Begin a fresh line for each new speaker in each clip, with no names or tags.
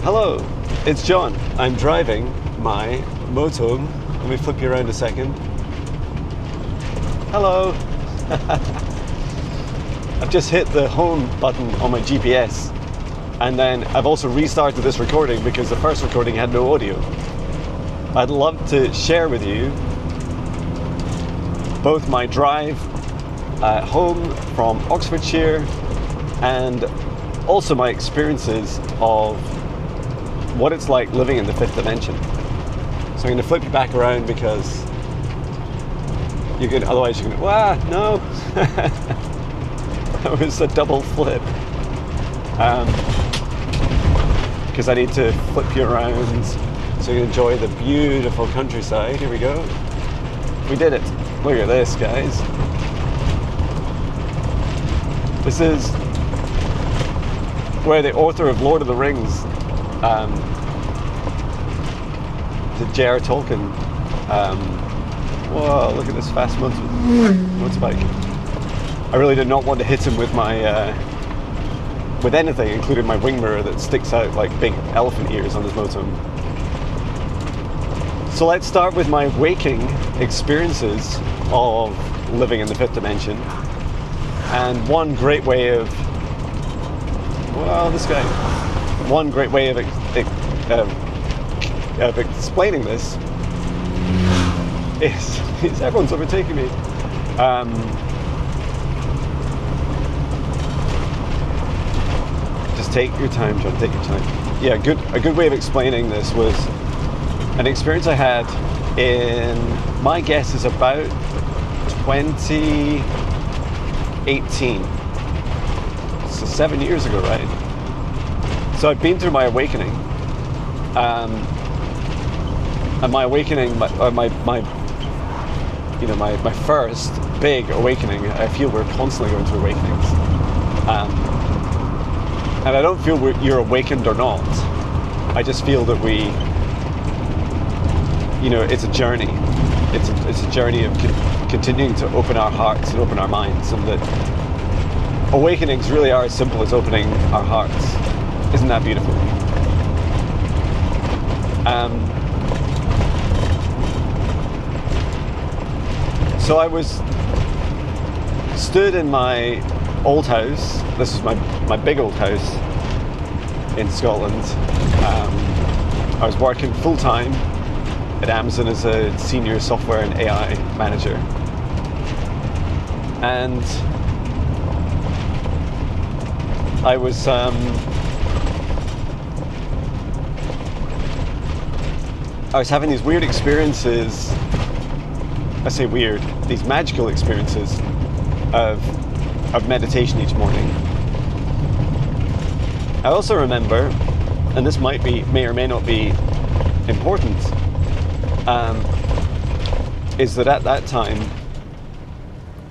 Hello, it's John. I'm driving my moto. Let me flip you around a second. Hello. I've just hit the home button on my GPS, and then I've also restarted this recording because the first recording had no audio. I'd love to share with you both my drive home from Oxfordshire and also my experiences of what it's like living in the fifth dimension. So I'm going to flip you back around because you could, otherwise you can, no. That was a double flip. Because I need to flip you around so you enjoy the beautiful countryside. Here we go. We did it. Look at this, guys. This is where the author of Lord of the Rings, J.R. Tolkien, whoa, look at this fast motorbike. I really did not want to hit him with my, with anything, including my wing mirror that sticks out like big elephant ears on his moto. So let's start with my waking experiences of living in the fifth dimension. And one great way of, one great way of explaining this is everyone's overtaking me. Just take your time, John, take your time. Yeah, a good way of explaining this was an experience I had in, my guess is about 2018. So 7 years ago, right? So I've been through my awakening. And my awakening, my first big awakening, I feel we're constantly going through awakenings. And I don't feel you're awakened or not. I just feel that it's a journey. It's a journey of continuing to open our hearts and open our minds, and that awakenings really are as simple as opening our hearts. Isn't that beautiful? So I was stood in my old house. This is my big old house in Scotland. I was working full-time at Amazon as a senior software and AI manager. And I was having these weird experiences. I say weird, these magical experiences of meditation each morning. I also remember, and this may or may not be important, is that at that time,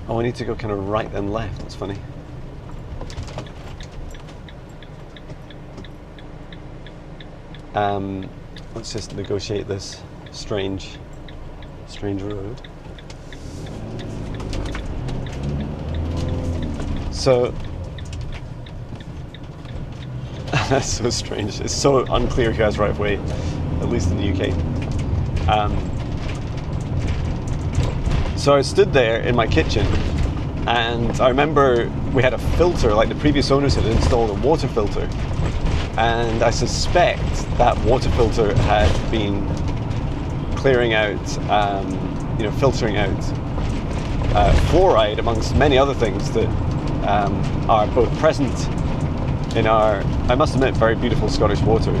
I need to go kind of right and left, that's funny. Let's just negotiate this strange road. So, that's so strange. It's so unclear who has right of way, at least in the UK. So I stood there in my kitchen, and I remember we had a filter, like the previous owners had installed a water filter, and I suspect that water filter had been clearing out, filtering out fluoride amongst many other things that are both present in our, I must admit, very beautiful Scottish water,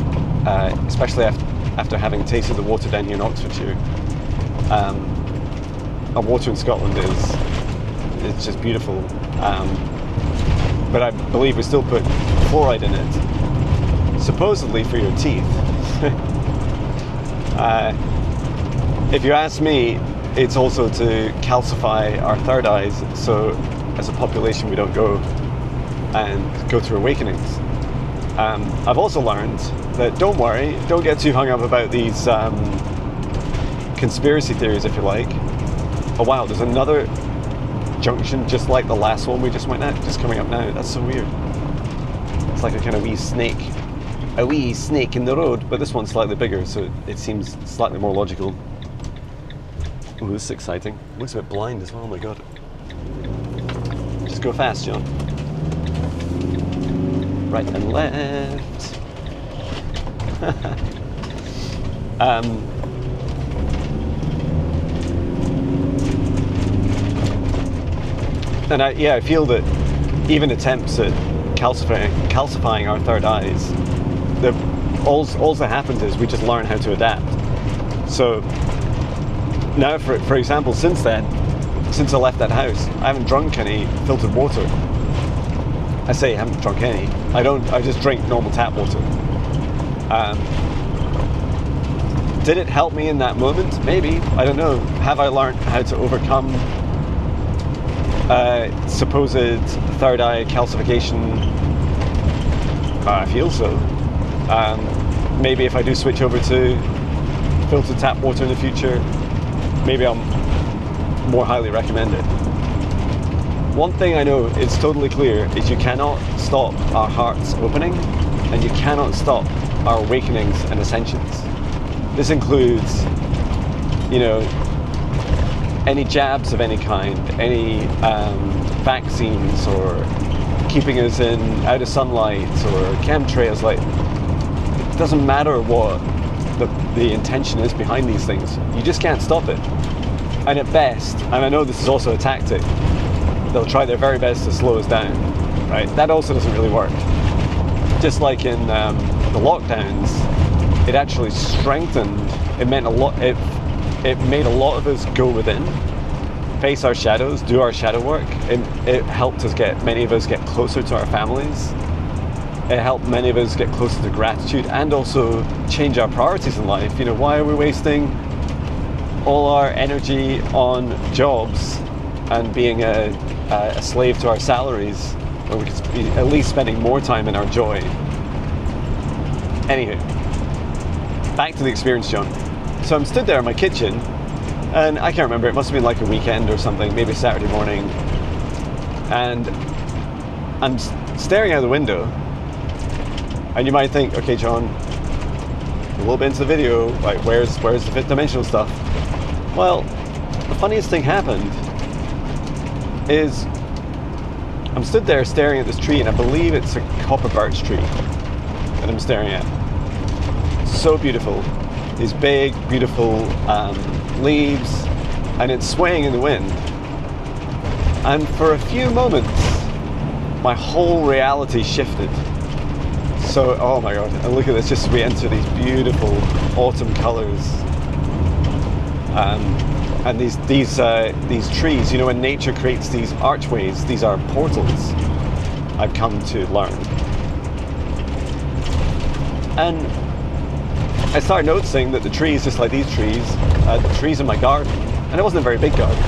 especially after having tasted the water down here in Oxfordshire. Our water in Scotland is just beautiful, but I believe we still put fluoride in it, supposedly for your teeth. If you ask me, it's also to calcify our third eyes, so as a population we don't go through awakenings. I've also learned that don't worry, don't get too hung up about these conspiracy theories, if you like. Oh wow, there's another junction just like the last one we just went at, just coming up now. That's so weird. It's like a kind of wee snake. a wee snake in the road, but this one's slightly bigger, so it seems slightly more logical. Oh, this is exciting. Looks a bit blind as well, oh my god. Just go fast, John. Right and left. And I feel that even attempts at calcifying our third eyes, all that happens is we just learn how to adapt. So now, for example, since I left that house, I haven't drunk any filtered water. I say I haven't drunk any. I just drink normal tap water. Did it help me in that moment? Maybe. I don't know. Have I learned how to overcome supposed third eye calcification? I feel so. Maybe if I do switch over to filtered tap water in the future, maybe I'll more highly recommend it. One thing I know is totally clear is you cannot stop our hearts opening, and you cannot stop our awakenings and ascensions. This includes, any jabs of any kind, any vaccines, or keeping us out of sunlight, or chemtrails. Like, it doesn't matter what the intention is behind these things. You just can't stop it. And at best, and I know this is also a tactic, they'll try their very best to slow us down, right? That also doesn't really work. Just like in the lockdowns, it actually strengthened. It meant a lot. It made a lot of us go within, face our shadows, do our shadow work. It helped many of us get closer to our families. It helped many of us get closer to gratitude, and also change our priorities in life. Why are we wasting all our energy on jobs and being a slave to our salaries, when we could be at least spending more time in our joy? Anywho, back to the experience, John. So I'm stood there in my kitchen, and I can't remember, it must have been like a weekend or something, maybe Saturday morning, and I'm staring out the window, and you might think, okay, John, a little bit into the video, like, where's the fifth dimensional stuff? Well, the funniest thing happened is I'm stood there staring at this tree, and I believe it's a copper birch tree that I'm staring at. So beautiful. These big, beautiful leaves, and it's swaying in the wind. And for a few moments, my whole reality shifted. So, oh my god, and look at this, just as we enter these beautiful autumn colors. And these trees, when nature creates these archways, these are portals, I've come to learn. And I started noticing that the trees, just like these trees, the trees in my garden, and it wasn't a very big garden,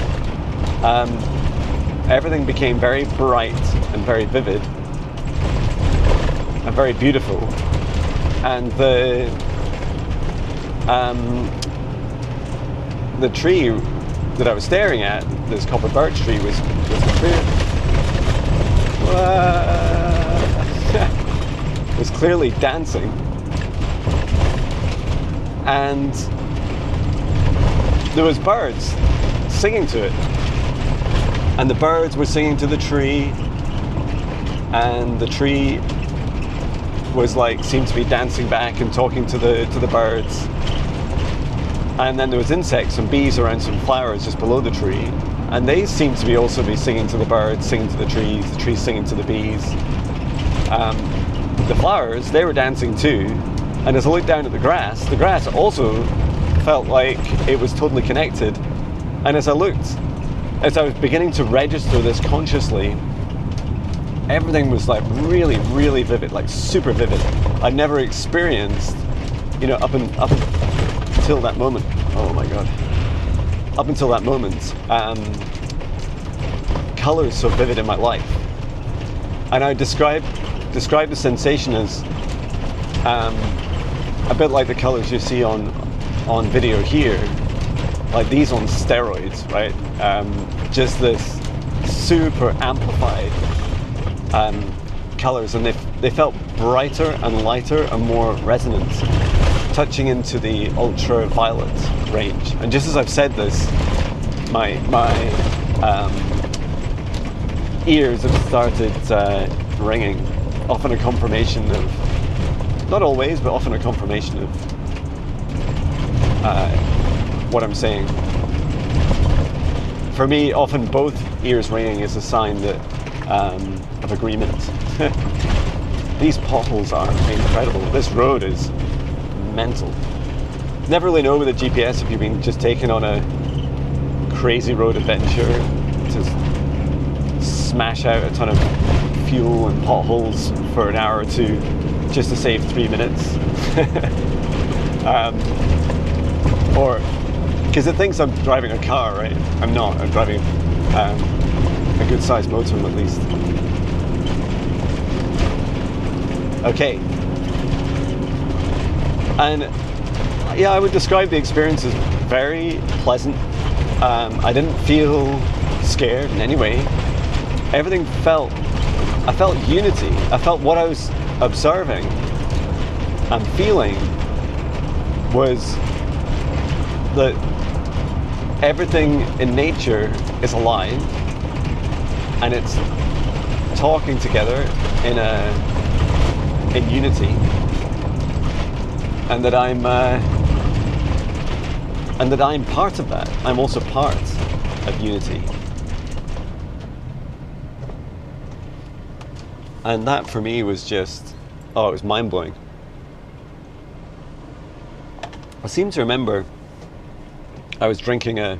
everything became very bright and very vivid and very beautiful. And the tree that I was staring at, this copper birch tree, was clearly dancing. And there was birds singing to it, and the birds were singing to the tree, and the tree was seemed to be dancing back and talking to the birds. And then there was insects and bees around some flowers just below the tree, and they seemed to be also singing to the birds, singing to the trees singing to the bees. The flowers, they were dancing too. And as I looked down at the grass also felt like it was totally connected. And as I was beginning to register this consciously, everything was really, really vivid, super vivid. I'd never experienced, up until that moment. Oh my god. Up until that moment, colors so vivid in my life. And I describe the sensation as a bit like the colors you see on video here, like these on steroids, right? Just this super amplified colors, and they felt brighter and lighter and more resonant, touching into the ultraviolet range. And just as I've said this, my ears have started ringing, often a confirmation of, not always, but often a confirmation of what I'm saying. For me, often both ears ringing is a sign that of agreement. These potholes are incredible. This road is mental. Never really know with a GPS if you've been just taken on a crazy road adventure to smash out a ton of fuel and potholes for an hour or two just to save 3 minutes. Or because it thinks I'm driving a car, right? I'm not. I'm driving a good sized motorhome at least. Okay. And yeah, I would describe the experience as very pleasant. I didn't feel scared in any way. Everything I felt unity. I felt what I was observing and feeling was that everything in nature is alive and it's talking together in unity, and that I'm part of that. I'm also part of unity. And that for me was just, it was mind-blowing. I seem to remember I was drinking a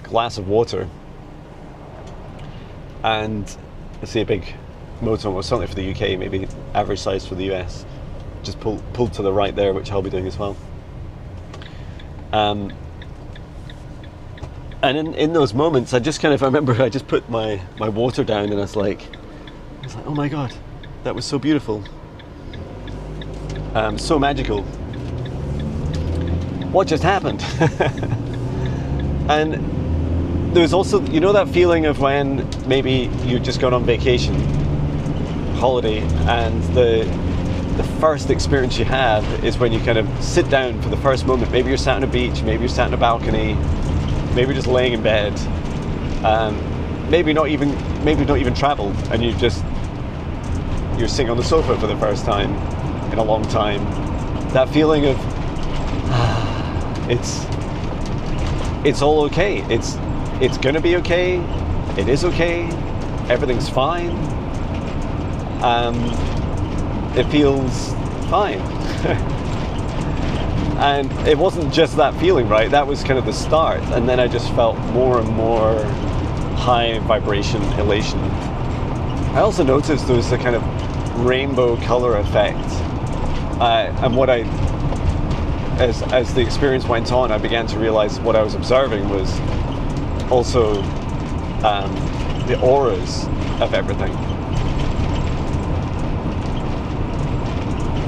glass of water, and let's see, a big motorhome, or something for the UK, maybe average size for the US, just pulled to the right there, which I'll be doing as well. And in those moments, I remember I just put my water down, and I was like, oh my God, that was so beautiful, so magical. What just happened? And there was also, that feeling of when maybe you've just gone on vacation, holiday, and the first experience you have is when you kind of sit down for the first moment. Maybe you're sat on a beach, maybe you're sat on a balcony, maybe you're just laying in bed, maybe not even traveled, and you're sitting on the sofa for the first time in a long time. That feeling of it's all okay. It's gonna be okay. It is okay. Everything's fine. It feels fine. And it wasn't just that feeling, right? That was kind of the start. And then I just felt more and more high vibration elation. I also noticed there was a kind of rainbow color effect. And what as the experience went on, I began to realize what I was observing was also the auras of everything.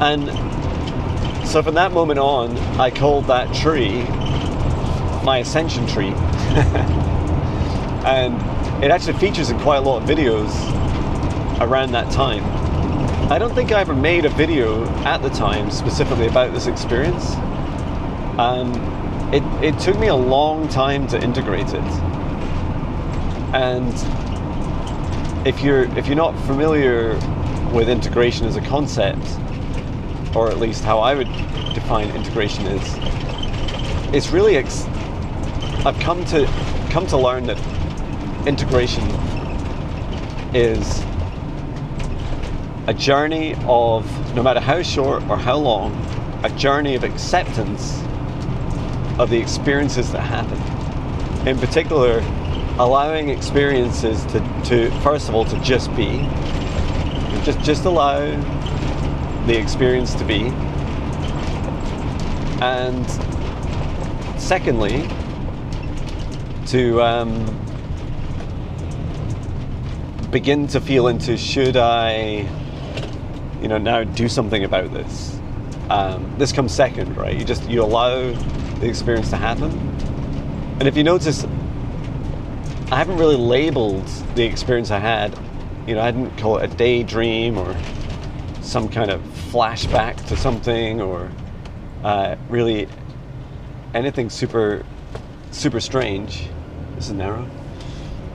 And so from that moment on, I called that tree my ascension tree. And it actually features in quite a lot of videos around that time. I don't think I ever made a video at the time specifically about this experience. It took me a long time to integrate it. And if you're not familiar with integration as a concept, or at least how I would define integration is, it's really I've come to learn that integration is a journey of, no matter how short or how long, a journey of acceptance of the experiences that happen. In particular, allowing experiences to first of all, to just be, just allow the experience to be, and secondly, to begin to feel into, should I, now do something about this? This comes second, right? You allow the experience to happen. And if you notice, I haven't really labeled the experience I had. I didn't call it a daydream or some kind of flashback to something, or really anything super strange. This is narrow.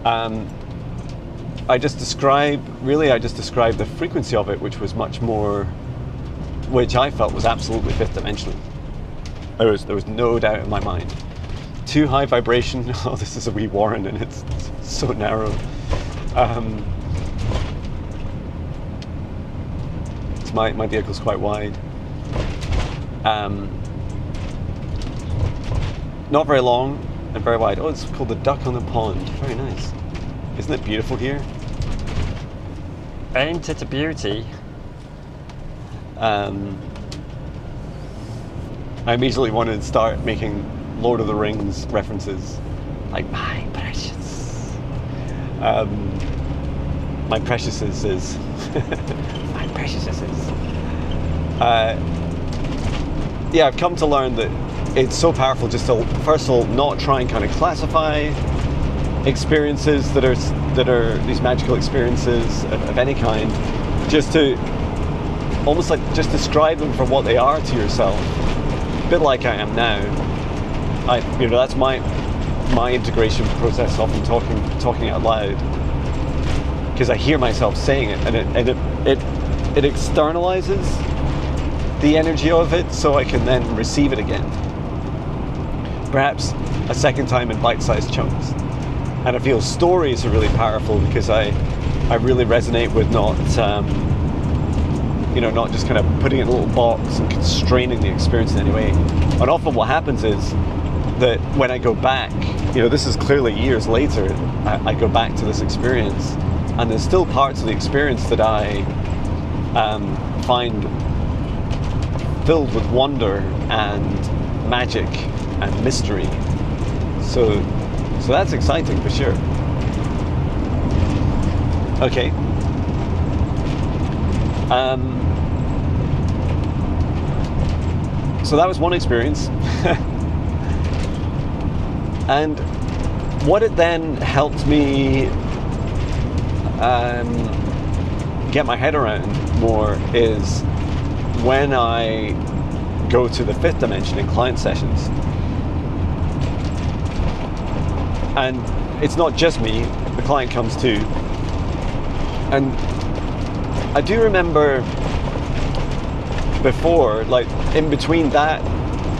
I just described the frequency of it, which was much more, which I felt was absolutely fifth dimensional. There was no doubt in my mind. Too high vibration. Oh, this is a wee warren and it's so narrow. My vehicle's quite wide. Not very long and very wide. Oh, it's called the Duck on the Pond. Very nice. Isn't it beautiful here?
Ain't it a beauty?
I immediately wanted to start making Lord of the Rings references, like my precious. My preciouses is my preciouses. Yeah, I've come to learn that it's so powerful just to, first of all, not try and kind of classify experiences that are these magical experiences of any kind, just to almost like just describe them for what they are to yourself, a bit like I am now. That's my integration process, often talking out loud, because I hear myself saying it, and it externalizes the energy of it, so I can then receive it again, perhaps a second time in bite-sized chunks. And I feel stories are really powerful because I really resonate with not just kind of putting it in a little box and constraining the experience in any way. And often what happens is that when I go back, this is clearly years later, I go back to this experience, and there's still parts of the experience that I find filled with wonder and magic and mystery. So that's exciting for sure. Okay. So that was one experience. And what it then helped me get my head around more is when I go to the fifth dimension in client sessions. And it's not just me, the client comes too. And I do remember before, like in between that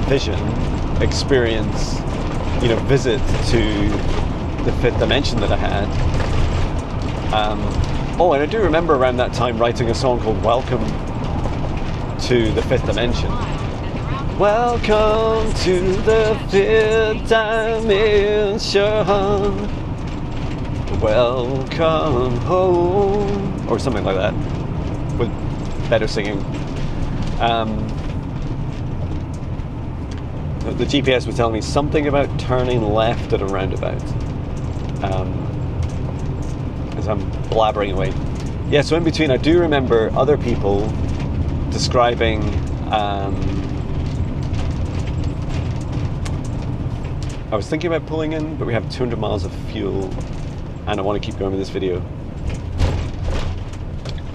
vision experience, visit to the fifth dimension that I had. And I do remember around that time writing a song called Welcome to the Fifth Dimension. Welcome to the fifth dimension. Welcome home. Or something like that, with better singing. The GPS was telling me something about turning left at a roundabout. As I'm blabbering away. Yeah, so in between I do remember other people describing I was thinking about pulling in, but we have 200 miles of fuel and I want to keep going with this video.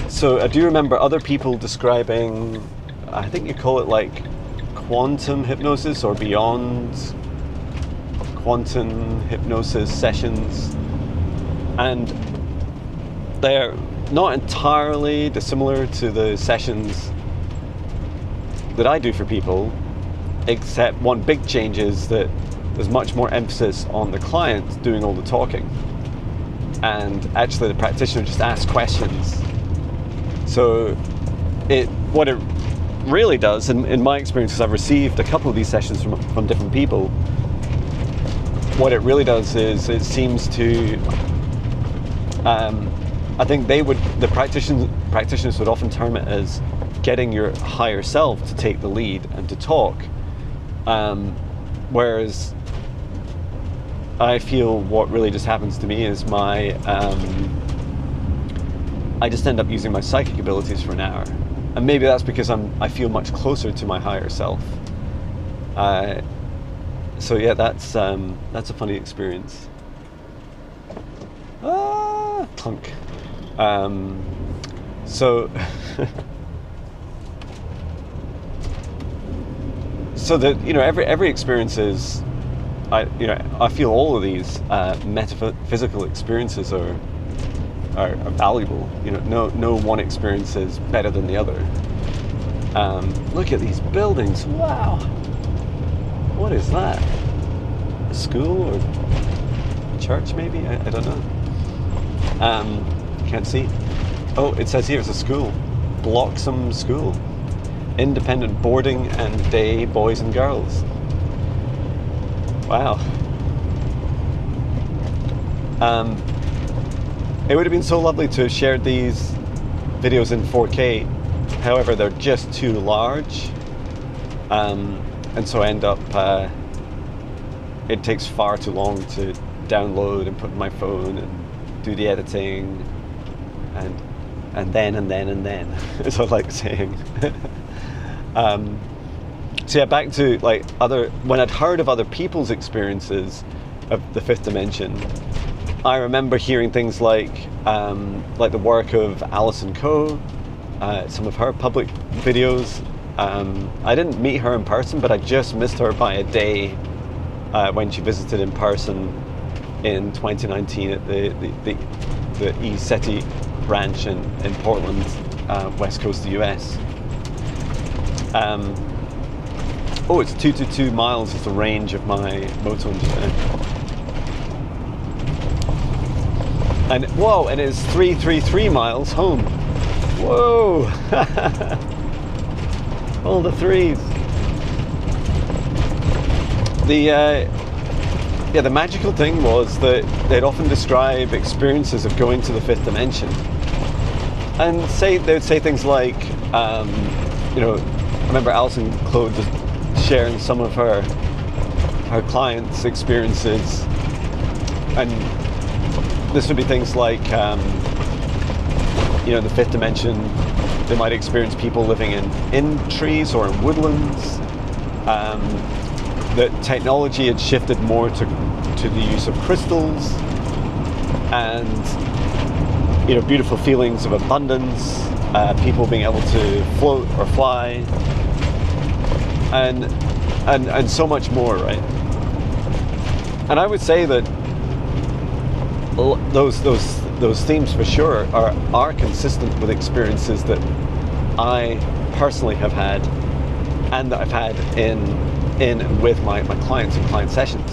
So I do remember other people describing, I think you call it like quantum hypnosis or beyond quantum hypnosis sessions, and they're not entirely dissimilar to the sessions that I do for people, except one big change is that there's much more emphasis on the client doing all the talking, and actually the practitioner just asks questions. So what it really does, in my experience, because I've received a couple of these sessions from different people, what it really does is it seems to, I think the practitioners would often term it as getting your higher self to take the lead and to talk, whereas I feel what really just happens to me is I just end up using my psychic abilities for an hour. And maybe that's because I feel much closer to my higher self. So yeah, that's a funny experience. Clunk. So so that, you know, every experience is, I feel all of these metaphysical experiences are valuable. You know, no one experience is better than the other. Look at these buildings. Wow. What is that? A school or church maybe? I don't know. Can't see. Oh, it says here it's a school. Bloxham School. Independent boarding and day boys and girls. Wow. It would have been so lovely to have shared these videos in 4K. However, they're just too large. And so I end up, it takes far too long to download and put in my phone and do the editing and then, as I like saying. So yeah, back to like when I'd heard of other people's experiences of the fifth dimension, I remember hearing things like the work of Alison Coe, some of her public videos. I didn't meet her in person, but I just missed her by a day when she visited in person in 2019 at the ECETI branch in Portland, west coast of the US. Oh, it's 222 miles is the range of my motorhome just now. And whoa, and it's 333 miles home. Whoa! All the threes. The magical thing was that they'd often describe experiences of going to the fifth dimension, and they'd say things like, you know, I remember Alison Coe sharing some of her clients' experiences, and this would be things like, you know, the fifth dimension, they might experience people living in trees or in woodlands. That technology had shifted more to the use of crystals, and, you know, beautiful feelings of abundance, people being able to float or fly, and so much more, right? And I would say that those themes for sure are consistent with experiences that I personally have had, and that I've had in and with my clients and client sessions.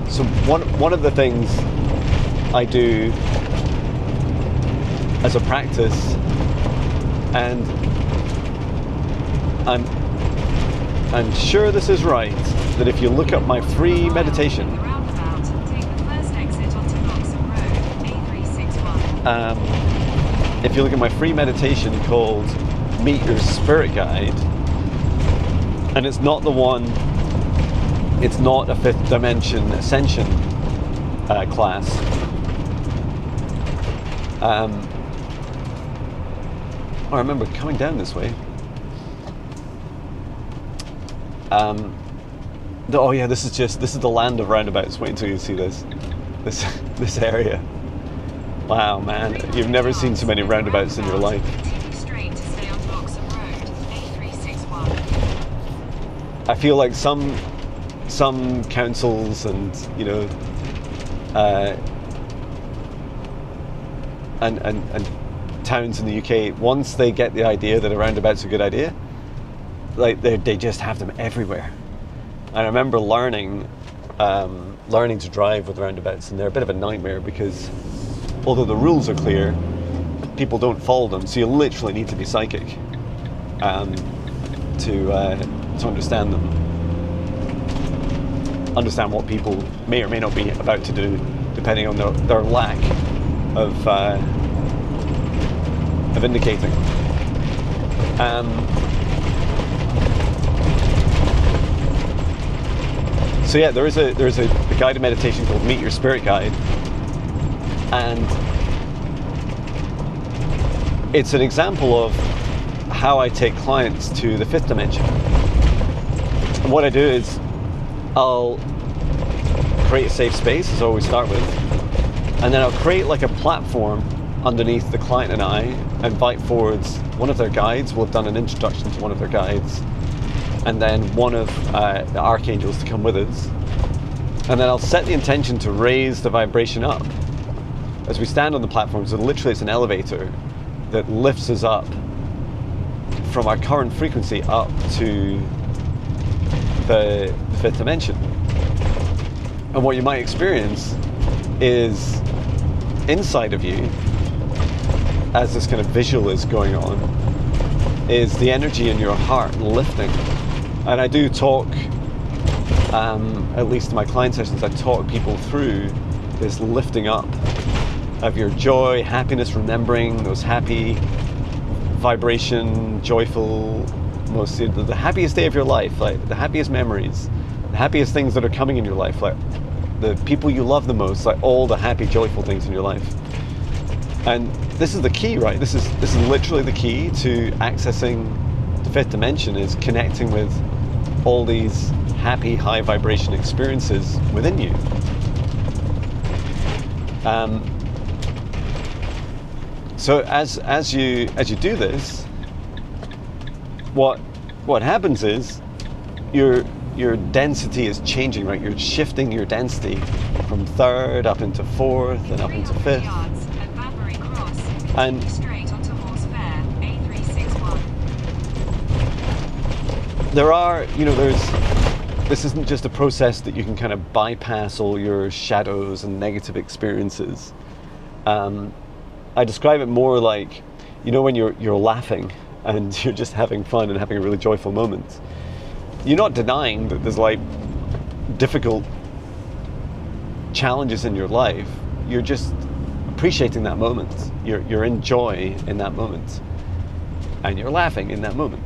So one of the things I do as a practice, and I'm sure this is right, that if you look up my free meditation, if you look at my free meditation called Meet Your Spirit Guide, and it's not a fifth dimension ascension class. I remember coming down this way. Oh yeah, this is the land of roundabouts. Wait until you see this area. Wow, man, you've never seen so many roundabouts in your life. I feel like some councils and, you know, and towns in the UK, once they get the idea that a roundabout's a good idea, like they just have them everywhere. And I remember learning to drive with roundabouts, and they're a bit of a nightmare because although the rules are clear, people don't follow them. So you literally need to be psychic to understand them, understand what people may or may not be about to do, depending on their lack of indicating. So yeah, there is a guided meditation called Meet Your Spirit Guide, and it's an example of how I take clients to the fifth dimension. And what I do is I'll create a safe space, as I always start with, and then I'll create like a platform underneath the client and I, invite forwards one of their guides. We'll have done an introduction to one of their guides, and then one of the Archangels to come with us. And then I'll set the intention to raise the vibration up. As we stand on the platform, so literally it's an elevator that lifts us up from our current frequency up to the fifth dimension. And what you might experience is inside of you, as this kind of visual is going on, is the energy in your heart lifting. And I do talk, at least in my client sessions, I talk people through this lifting up of your joy, happiness, remembering those happy, vibration, joyful, most the happiest day of your life, like the happiest memories, the happiest things that are coming in your life, like the people you love the most, like all the happy, joyful things in your life. And this is the key, right? This is literally the key to accessing the fifth dimension, is connecting with all these happy, high vibration experiences within you. So as you do this, what happens is your density is changing, right? You're shifting your density from third up into fourth and up into fifth. And there are, this isn't just a process that you can kind of bypass all your shadows and negative experiences. I describe it more like, when you're laughing and you're just having fun and having a really joyful moment. You're not denying that there's like difficult challenges in your life. You're just appreciating that moment. You're in joy in that moment, and you're laughing in that moment.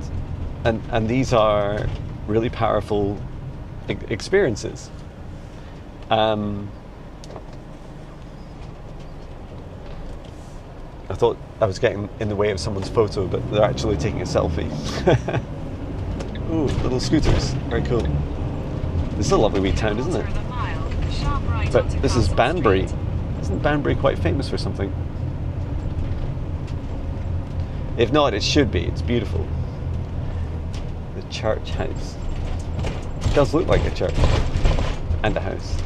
And these are really powerful experiences. I thought I was getting in the way of someone's photo, but they're actually taking a selfie. Ooh, little scooters, very cool. This is a lovely wee town, isn't it? But this is Banbury. Isn't Banbury quite famous for something? If not, it should be. It's beautiful. The church house. It does look like a church and a house.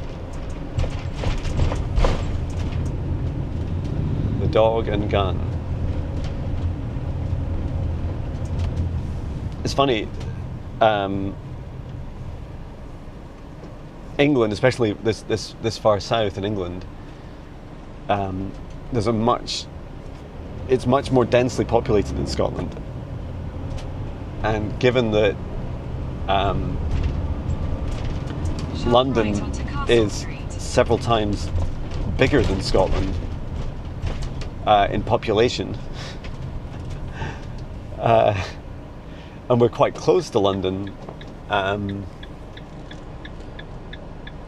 The dog and gun. It's funny. England, especially this far south in England, there's it's much more densely populated than Scotland. And given that London is several times bigger than Scotland in population, and we're quite close to London,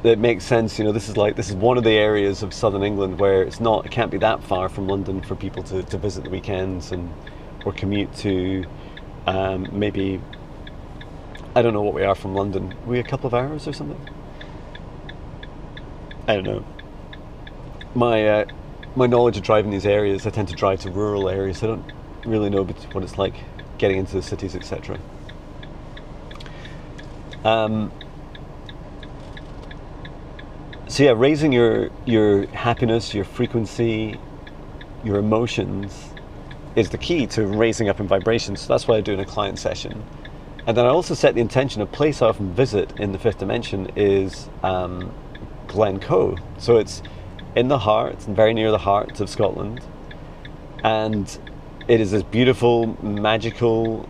it makes sense. This is one of the areas of southern England where it can't be that far from London for people to visit the weekends or commute to. Maybe, I don't know what we are from London. Are we a couple of hours or something? I don't know. My knowledge of driving these areas, I tend to drive to rural areas. I don't really know what it's like getting into the cities, etc. So yeah, raising your happiness, your frequency, your emotions is the key to raising up in vibration. So that's what I do in a client session. And then I also set the intention, a place I often visit in the fifth dimension is Glencoe. So it's in the heart, and very near the heart of Scotland. And it is this beautiful, magical,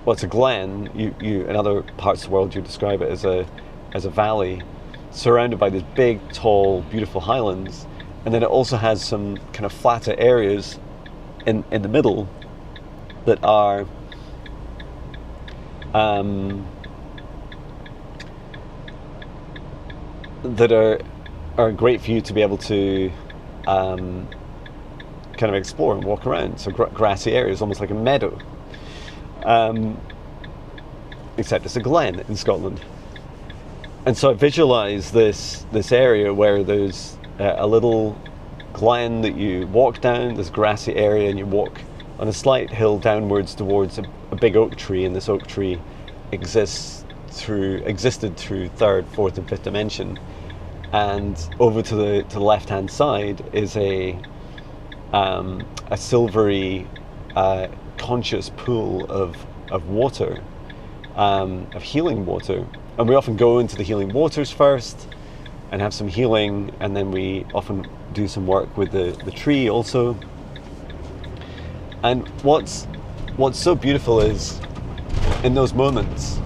it's a glen. You in other parts of the world you describe it as a valley surrounded by these big, tall, beautiful highlands. And then it also has some kind of flatter areas in the middle that are great for you to be able to kind of explore and walk around. So grassy areas, almost like a meadow, except it's a glen in Scotland. And so I visualize this area where there's a little glen that you walk down, this grassy area, and you walk on a slight hill downwards towards a big oak tree, and this oak tree existed through third, fourth, and fifth dimension. And over to the left-hand side is a silvery conscious pool of water, of healing water. And we often go into the healing waters first and have some healing, and then we often do some work with the tree also. And what's so beautiful is in those moments,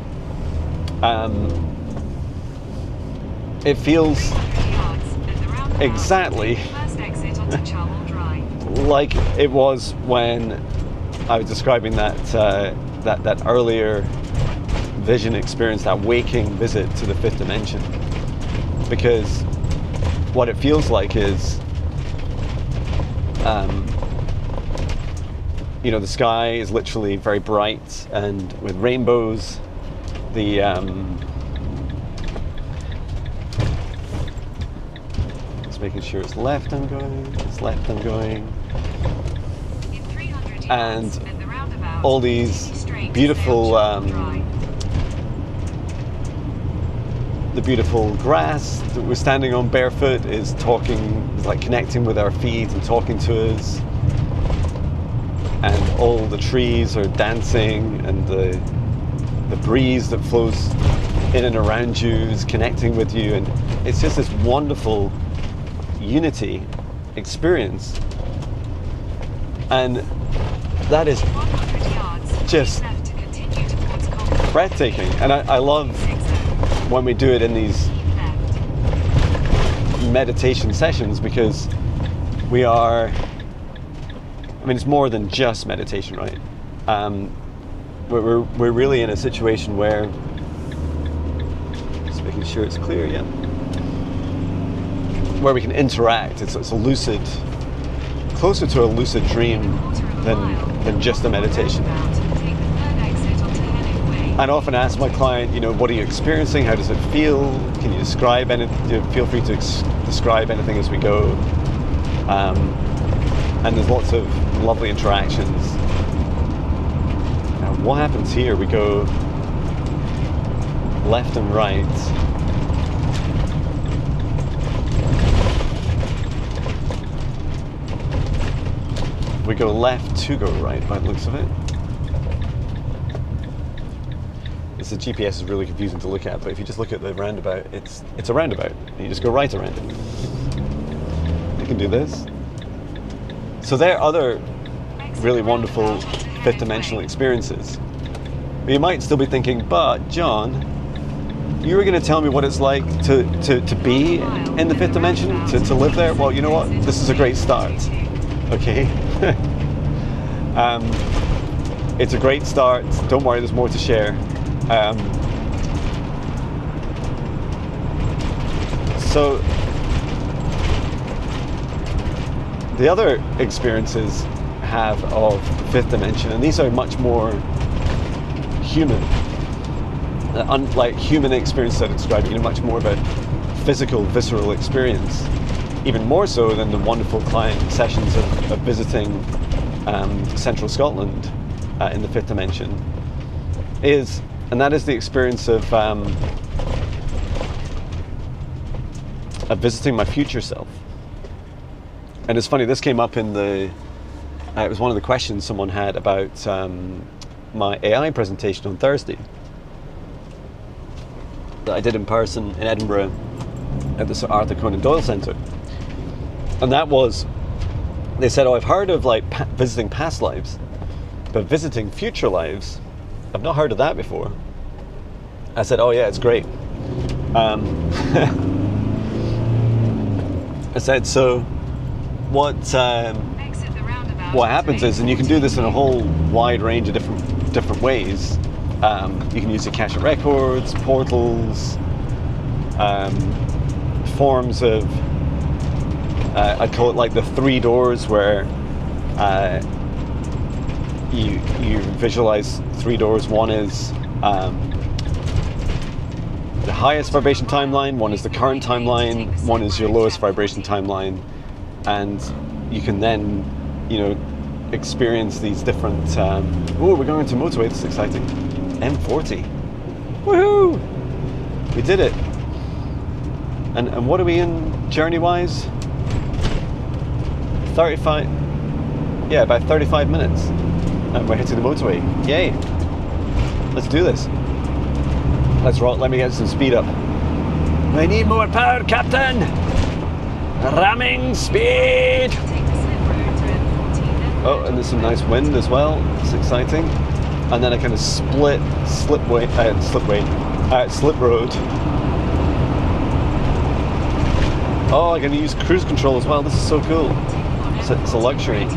it feels exactly like it was when I was describing that earlier vision experience, that waking visit to the fifth dimension. Because what it feels like is, the sky is literally very bright and with rainbows. Just making sure it's left I'm going, and all these beautiful, the beautiful grass that we're standing on barefoot is like connecting with our feet and talking to us. And all the trees are dancing, and the breeze that flows in and around you is connecting with you, and it's just this wonderful unity experience. And that is just breathtaking. And I love when we do it in these meditation sessions, because it's more than just meditation, right? We're really in a situation where, just making sure it's clear, yeah, where we can interact. It's a lucid, closer to a lucid dream than just a meditation. I often ask my client, what are you experiencing? How does it feel? Can you describe anything? Feel free to describe anything as we go. And there's lots of lovely interactions. Now, what happens here? We go left and right. We go left to go right, by the looks of it. The GPS is really confusing to look at, but if you just look at the roundabout, it's a roundabout. You just go right around it. You can do this. So there are other really wonderful fifth dimensional experiences. But you might still be thinking, but John, you were going to tell me what it's like to be in the fifth dimension, to live there. Well, you know what? This is a great start. Okay. It's a great start. Don't worry, there's more to share. So the other experiences have of fifth dimension, and these are much more human, unlike human experience that I described, much more of a physical, visceral experience, even more so than the wonderful client sessions of visiting central Scotland in the fifth dimension and that is the experience of visiting my future self. And it's funny, this came up in it was one of the questions someone had about my AI presentation on Thursday that I did in person in Edinburgh at the Sir Arthur Conan Doyle Centre. And that was, they said, I've heard of visiting past lives, but visiting future lives, I've not heard of that before. I said, oh yeah, it's great. I said, so what happens is, and you can do this in a whole wide range of different ways. You can use Akashic Records, portals, forms of, I'd call it like the three doors, where you visualize three doors. One is the highest vibration timeline, one is the current timeline, one is your lowest vibration timeline, and you can then, experience these different, we're going into motorway, this is exciting. M40, Woohoo! We did it. And what are we in journey-wise? 35, yeah, about 35 minutes. And we're hitting the motorway. Yay! Let's do this. Let's rock. Let me get some speed up. I need more power, Captain! Ramming speed! Oh, and there's some nice wind as well. It's exciting. And then a kind of slip road. Oh, I can use cruise control as well. This is so cool. It's a luxury.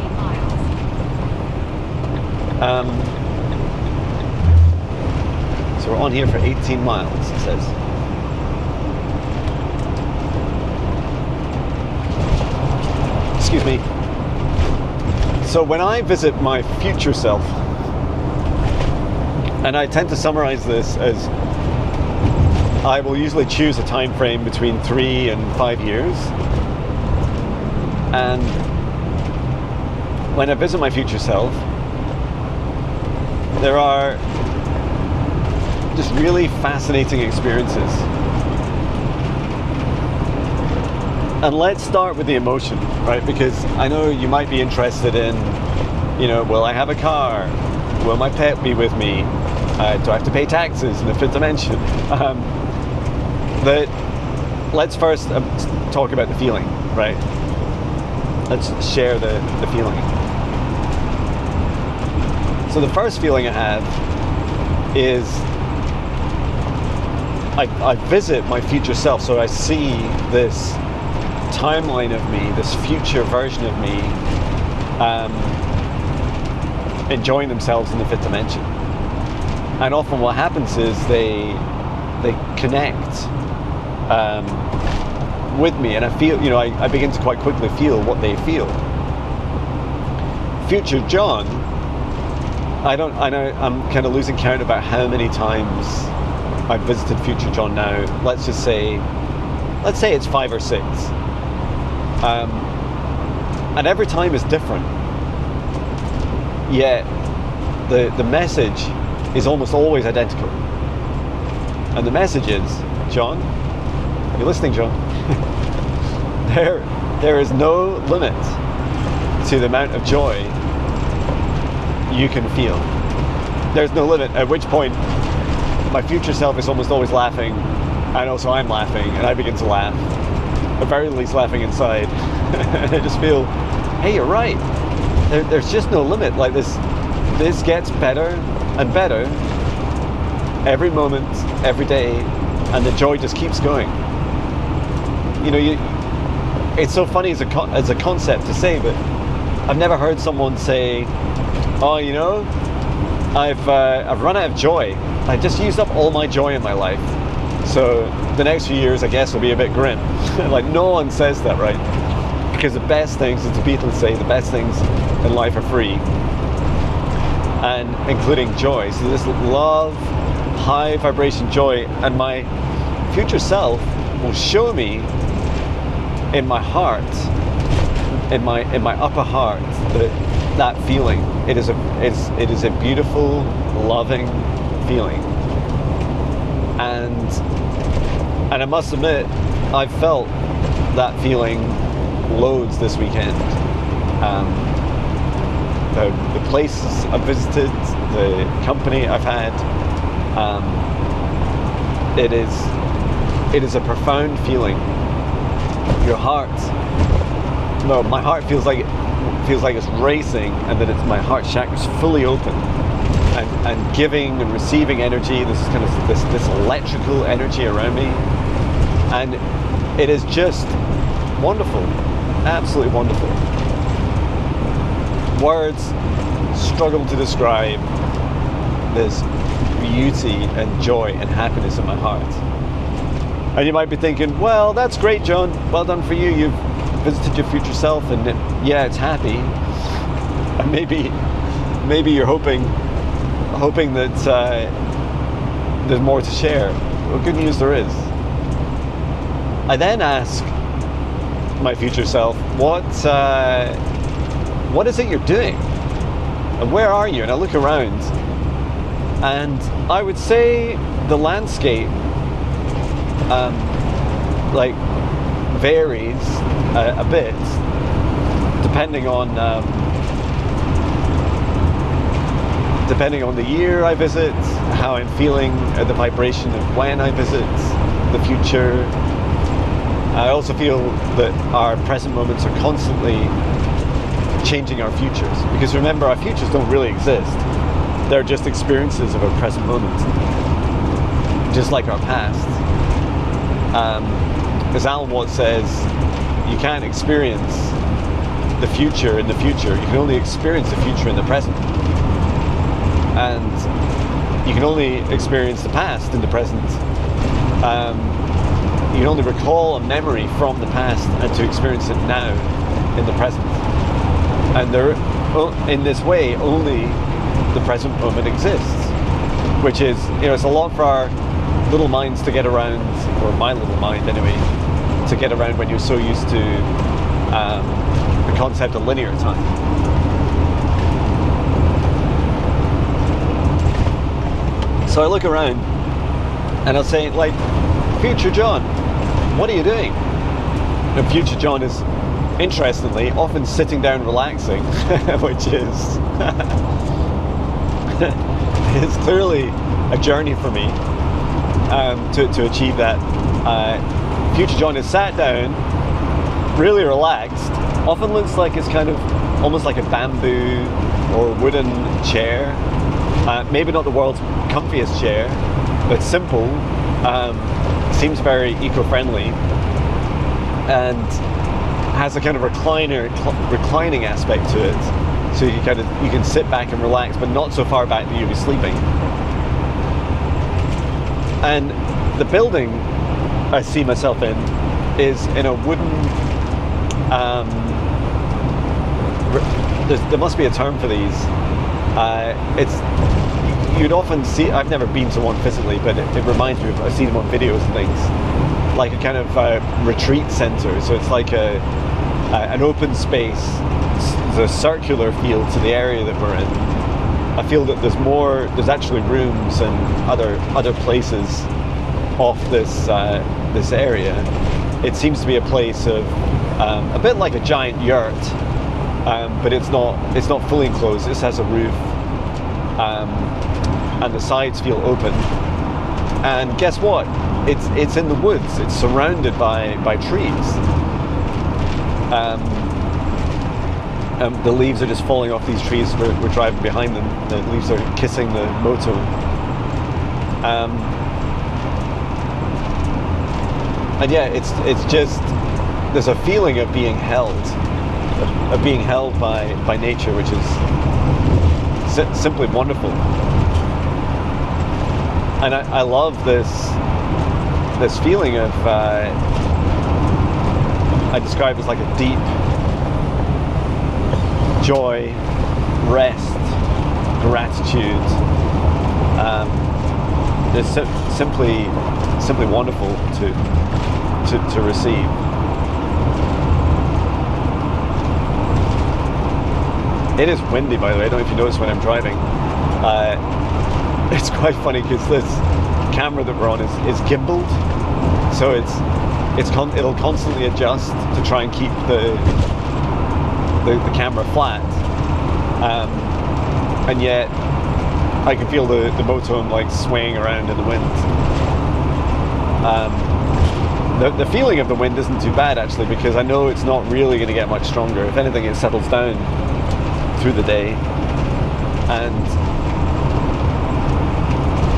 So we're on here for 18 miles, it says. Excuse me. So when I visit my future self, and I tend to summarize this as I will usually choose a time frame between 3 and 5 years. And when I visit my future self, there are just really fascinating experiences. And let's start with the emotion, right? Because I know you might be interested in, you know, will I have a car? Will my pet be with me? Do I have to pay taxes in the fifth dimension? But let's first talk about the feeling, right? Let's share the feeling. So the first feeling I have is I visit my future self, so I see this timeline of me, this future version of me, enjoying themselves in the fifth dimension. And often what happens is they connect with me, and I feel, you know, I begin to quite quickly feel what they feel. Future Jon, I know I'm kind of losing count about how many times I've visited Future Jon now. Let's say it's 5 or 6. And every time is different. Yet the message is almost always identical. And the message is, Jon, are you listening, Jon? There is no limit to the amount of joy you can feel. There's no limit, at which point my future self is almost always laughing, and also I'm laughing, and I begin to laugh, at very least laughing inside. And I just feel, hey, you're right. There's just no limit. Like this gets better and better every moment, every day, and the joy just keeps going. You know, it's so funny as a concept to say, but I've never heard someone say, oh, you know, I've run out of joy. I just used up all my joy in my life. So the next few years, I guess, will be a bit grim. Like, no one says that, right? Because the best things, as the Beatles say, the best things in life are free, and including joy. So this love, high vibration joy, and my future self will show me in my heart, in my upper heart, that feeling. It is a beautiful, loving feeling. And I must admit, I felt that feeling loads this weekend. The places I've visited, the company I've had, it is a profound feeling. Your heart, no, my heart feels like it's racing, and that my heart chakra's fully open, and giving and receiving energy. This is kind of this electrical energy around me, and it is just wonderful, absolutely wonderful. Words struggle to describe this beauty and joy and happiness in my heart. And you might be thinking, well, that's great, Jon. Well done for you. You've visited your future self, and yeah, it's happy. And maybe you're hoping that there's more to share. Well, good news there is. I then ask my future self, what is it you're doing? And where are you? And I look around, And I would say the landscape like varies a bit depending on the year I visit, how I'm feeling, the vibration of when I visit, the future. I also feel that our present moments are constantly changing our futures, because remember, our futures don't really exist. They're just experiences of our present moment, just like our past. As Alan Watts says, you can't experience the future in the future. You can only experience the future in the present. And you can only experience the past in the present. You can only recall a memory from the past and to experience it now in the present. And in this way, only the present moment exists, which is, it's a lot for our little minds to get around, or my little mind anyway, to get around when you're so used to the concept of linear time. So I look around and I'll say, like, future John, what are you doing? And future John is, interestingly, often sitting down relaxing, which is it's clearly a journey for me to achieve that. Future John is sat down, really relaxed, often looks like it's kind of almost like a bamboo or wooden chair. Maybe not the world's comfiest chair, but simple, seems very eco-friendly, and has a kind of reclining aspect to it. So you can sit back and relax, but not so far back that you'll be sleeping. And the building I see myself in is in a wooden, there must be a term for these. You'd often see, I've never been to one physically, but it reminds me of, I've seen them on videos and things, like a kind of retreat center. So it's like an open space, there's a circular feel to the area that we're in. I feel that there's actually rooms and other places off this area. It seems to be a place of a bit like a giant yurt, but it's not fully enclosed. This has a roof, and the sides feel open. And guess what? It's in the woods. It's surrounded by trees. The leaves are just falling off these trees. We're driving behind them. The leaves are kissing the motor. And yeah, it's just, there's a feeling of being held by nature, which is simply wonderful. And I love this feeling of, I describe it as like a deep joy, rest, gratitude. It's simply wonderful to receive. It is windy, by the way. I don't know if you notice when I'm driving. It's quite funny because this camera that we're on is gimbaled, so it'll constantly adjust to try and keep the camera flat, and yet I can feel the motorhome like swaying around in the wind. The feeling of the wind isn't too bad actually, because I know it's not really going to get much stronger. If anything, it settles down through the day, and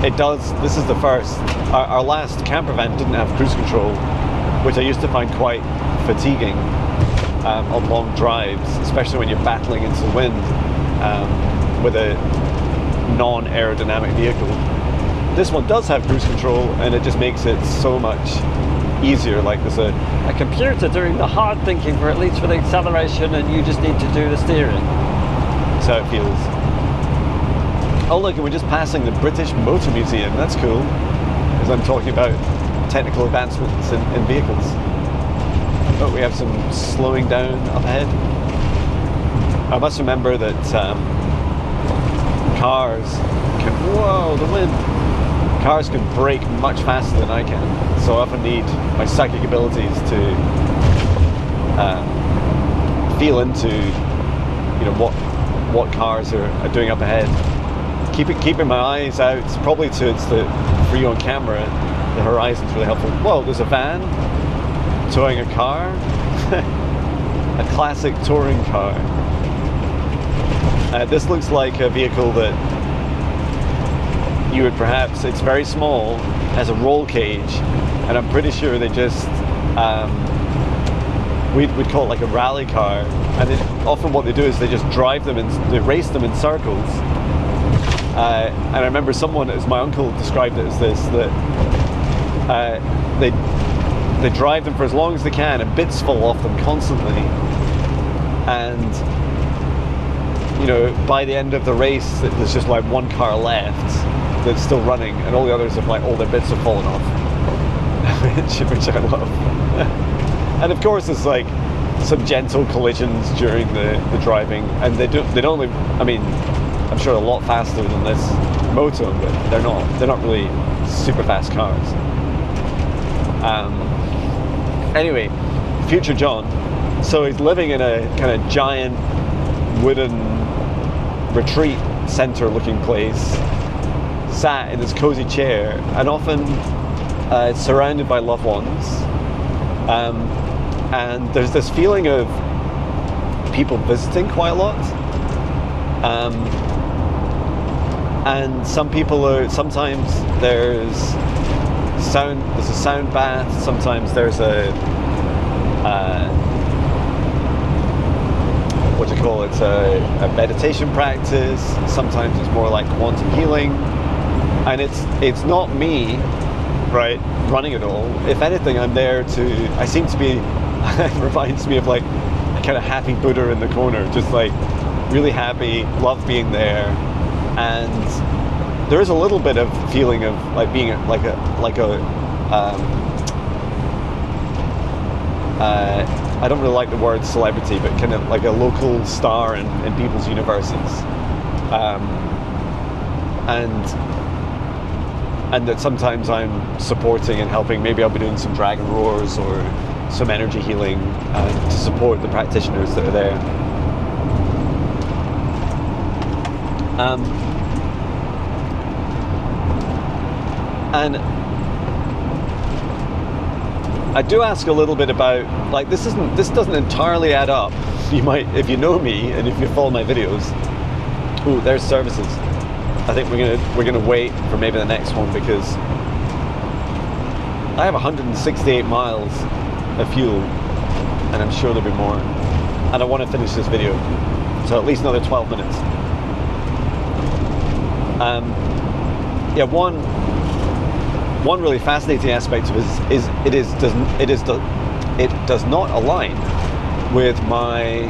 it does. This is the first. Our last camper van didn't have cruise control, which I used to find quite fatiguing on long drives, especially when you're battling into the wind with a non-aerodynamic vehicle. This one does have cruise control, and it just makes it so much easier. Like there's a computer doing the hard thinking for at least for the acceleration, and you just need to do the steering. That's how it feels. Oh look, and we're just passing the British Motor Museum. That's cool, as I'm talking about technical advancements in vehicles. Oh, we have some slowing down up ahead. I must remember that cars can whoa, the wind. Cars can brake much faster than I can, so I often need my psychic abilities to feel into, you know, what cars are doing up ahead. Keeping my eyes out, probably for you on camera, the horizon's really helpful. Whoa, there's a van towing a car, a classic touring car. This looks like a vehicle that you would perhaps, it's very small, has a roll cage, and I'm pretty sure they just, we'd call it like a rally car, and often what they do is they just drive them and they race them in circles. And I remember someone, as my uncle described it as this, that they drive them for as long as they can and bits fall off them constantly, and you know, by the end of the race there's just like one car left that's still running, and all the others have like, all their bits have fallen off. which I love. And of course there's like some gentle collisions during the driving, and they don't, I mean, I'm sure a lot faster than this moto, but they're not really super fast cars. Anyway, future Jon. So he's living in a kind of giant wooden retreat center looking place, sat in this cozy chair, and often surrounded by loved ones. And there's this feeling of people visiting quite a lot. And some people are, sometimes there's a sound bath, sometimes there's a what do you call it, a meditation practice, sometimes it's more like quantum healing, and it's not me, right, running it all. If anything, I'm there to, I seem to be, it reminds me of like a kind of happy Buddha in the corner, just like really happy, love being there. And there is a little bit of feeling of like being I don't really like the word celebrity, but kind of like a local star in people's universes. And that sometimes I'm supporting and helping. Maybe I'll be doing some dragon roars or some energy healing to support the practitioners that are there. And I do ask a little bit about, like, this doesn't entirely add up. You might, if you know me and if you follow my videos. Ooh, there's services. I think we're gonna wait for maybe the next one, because I have 168 miles of fuel, and I'm sure there'll be more. And I want to finish this video, so at least another 12 minutes. Yeah, one really fascinating aspect of it is it does not align with my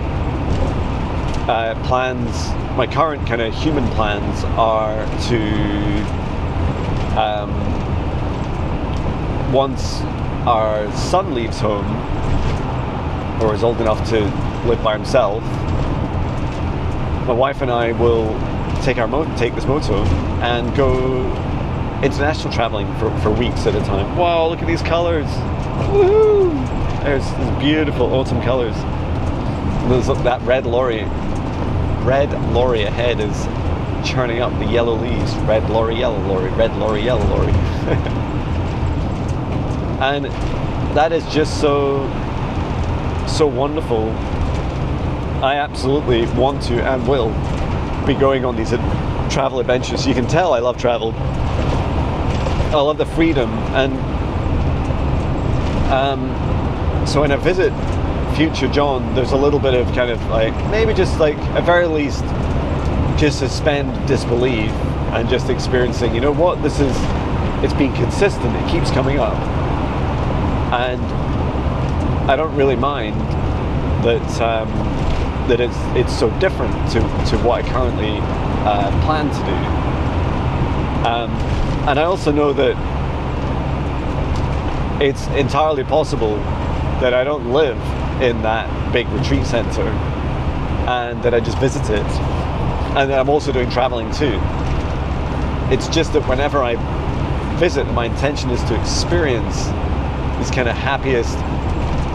plans. My current kind of human plans are to, once our son leaves home, or is old enough to live by himself, my wife and I will take this moto and go international traveling for weeks at a time. Wow, look at these colors! Woohoo! There's these beautiful autumn colors. There's that red lorry ahead is churning up the yellow leaves. Red lorry, yellow lorry, red lorry, yellow lorry. And that is just so wonderful. I absolutely want to and will be going on these travel adventures. You can tell I love travel. I love the freedom, and so when I visit future Jon, there's a little bit of kind of like, maybe just like, at very least, just suspend disbelief and just experiencing, you know what, it's been consistent, it keeps coming up, and I don't really mind that it's so different to what I currently plan to do. And I also know that it's entirely possible that I don't live in that big retreat center, and that I just visit it, and that I'm also doing traveling too. It's just that whenever I visit, my intention is to experience these kind of happiest,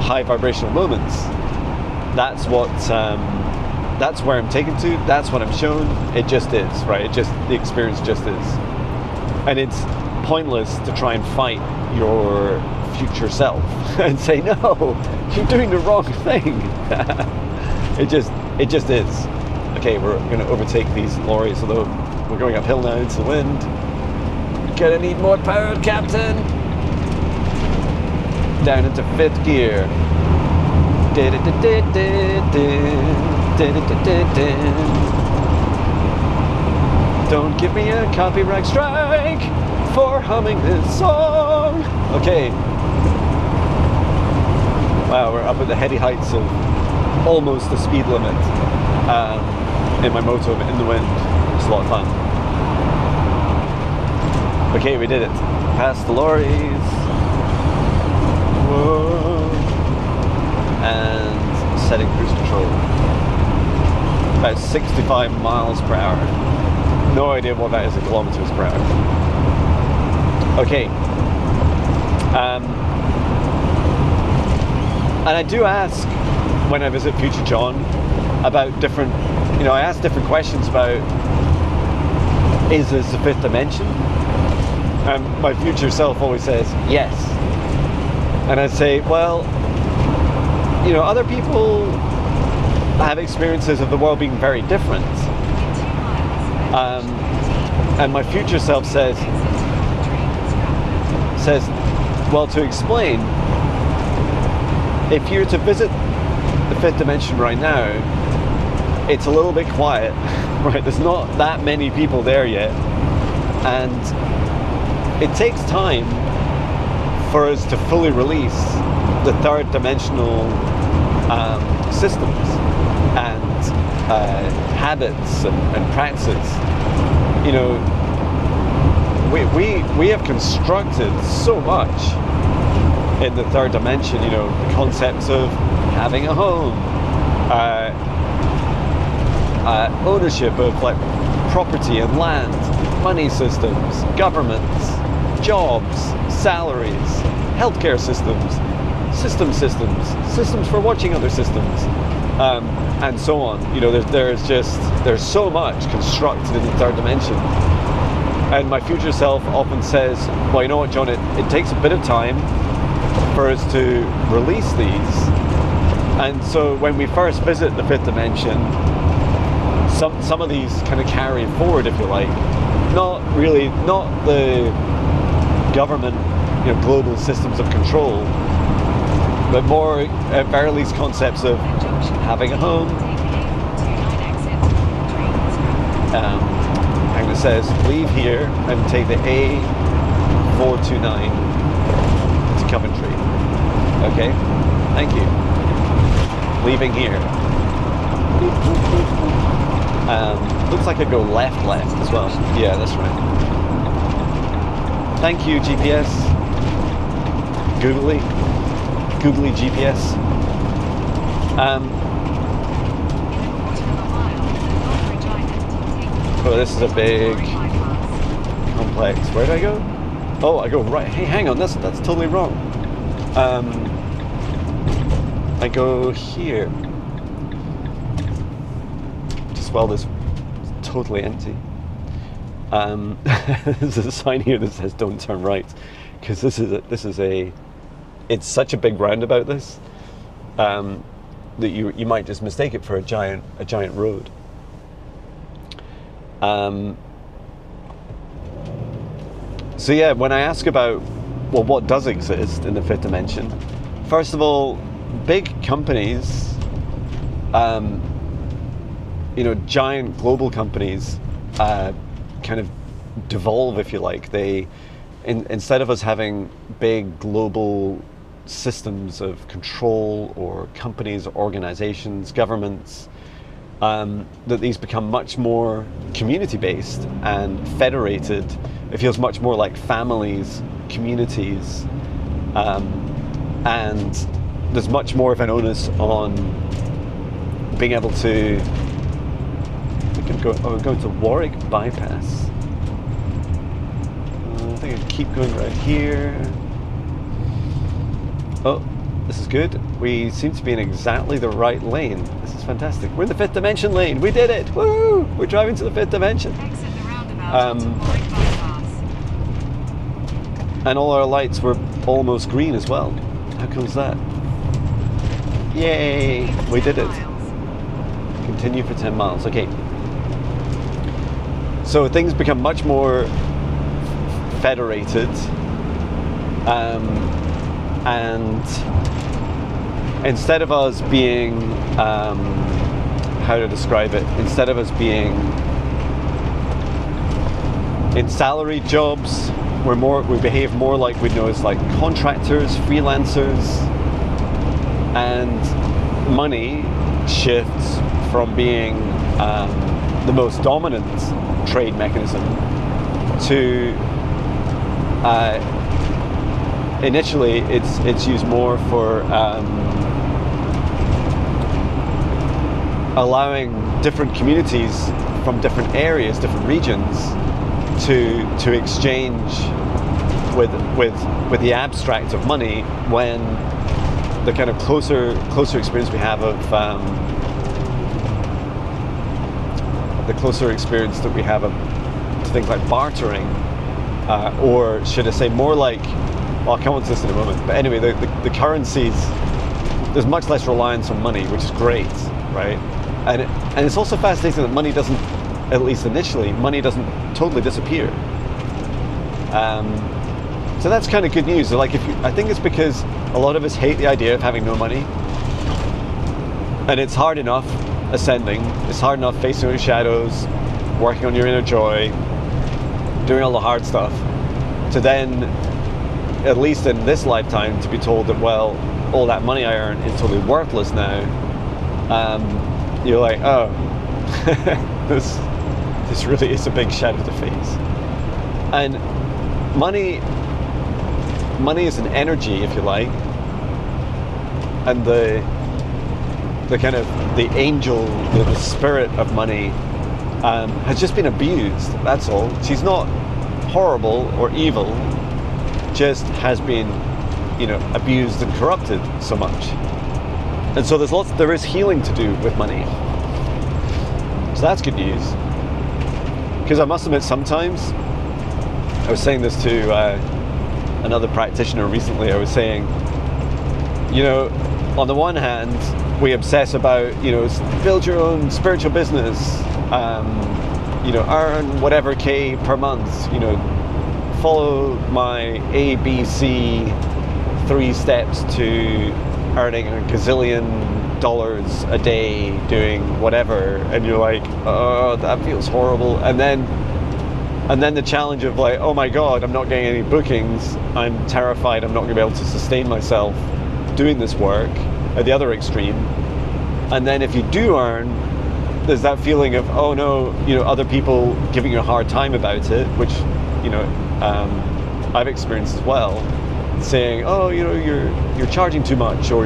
high vibrational moments. That's what, that's where I'm taken to. That's what I'm shown. It just is, right? The experience just is. And it's pointless to try and fight your future self and say, no, you're doing the wrong thing. It just is. Okay, we're going to overtake these lorries, although we're going uphill now into the wind. Gonna need more power, Captain. Down into 5th gear. Don't give me a copyright strike for humming this song. Okay. Wow, we're up at the heady heights of almost the speed limit in my moto in the wind. It's a lot of fun. Okay, we did it. Past the lorries. Whoa. And setting cruise control. About 65 miles per hour. No idea what that is in kilometers per hour. Okay. And I do ask, when I visit Future Jon, about different, I ask different questions about, is this the 5th dimension? And my future self always says, yes. And I say, well, other people have experiences of the world being very different. And my future self says, well, to explain, if you're to visit the 5th dimension right now, it's a little bit quiet, right? There's not that many people there yet. And it takes time for us to fully release the 3rd dimensional systems and habits and practices. We have constructed so much in the 3rd dimension. The concepts of having a home, ownership of like property and land, money systems, governments, jobs, salaries, healthcare systems, systems for watching other systems, and so on. There's so much constructed in the 3rd dimension. And my future self often says, well, you know what, Jon, it takes a bit of time for us to release these. And so when we first visit the 5th dimension, some of these kind of carry forward, if you like. Not the government, global systems of control, but more at very least concepts of having a home. And it says, leave here and take the A429 to Coventry. Okay, thank you. Leaving here. Looks like I go left as well. Yeah, that's right. Thank you, GPS. Googly GPS. Oh, this is a big complex. Where do I go? Oh, I go right. Hey, hang on. That's totally wrong. I go here. Just while this is totally empty. There's a sign here that says "Don't turn right," because this is a. It's such a big roundabout. This that you might just mistake it for a giant road. So yeah, when I ask about, well, what does exist in the 5th dimension? First of all, big companies, giant global companies, kind of devolve, if you like. They, instead of us having big global systems of control or companies, organizations, governments, that these become much more community-based and federated. It feels much more like families, communities, and there's much more of an onus on being able to. We can go to Warwick Bypass. you keep going right here. Oh, this is good. We seem to be in exactly the right lane. This is fantastic. We're in the 5th dimension lane. We did it. Woo! We're driving to the 5th dimension.
Exit the roundabout onto Warwick Bypass.
And all our lights were almost green as well. How cool is that? Yay! We did it. Continue for 10 miles. Okay. So things become much more federated. And instead of us being, how to describe it? Instead of us being in salaried jobs, we behave more like we know as like contractors, freelancers, and money shifts from being the most dominant trade mechanism to initially it's used more for allowing different communities from different areas, different regions to exchange with the abstract of money, when the kind of closer experience we have of the closer experience that we have of things like bartering, or should I say more like, well, I'll come on to this in a moment, but anyway, the currencies, there's much less reliance on money, which is great, right? And it's also fascinating that money doesn't, at least initially, money doesn't totally disappear. So that's kind of good news. Like, I think it's because a lot of us hate the idea of having no money, and it's hard enough ascending. It's hard enough facing your shadows, working on your inner joy, doing all the hard stuff, to then, at least in this lifetime, to be told that, well, all that money I earn is totally worthless now. You're like, oh, this really is a big shadow to face. And money is an energy, if you like, and the kind of the angel, the spirit of money has just been abused. That's all. She's not horrible or evil, just has been, abused and corrupted so much. And so there is healing to do with money. So that's good news. Because I must admit, sometimes, I was saying this to another practitioner recently, I was saying, on the one hand, we obsess about, build your own spiritual business, earn whatever K per month, follow my ABC 3 steps to earning a gazillion dollars a day doing whatever, and you're like, oh, that feels horrible. And then the challenge of like, oh my god, I'm not getting any bookings, I'm terrified I'm not going to be able to sustain myself doing this work, at the other extreme. And then if you do earn, there's that feeling of, oh no, other people giving you a hard time about it, which I've experienced as well, saying, oh, you're charging too much, or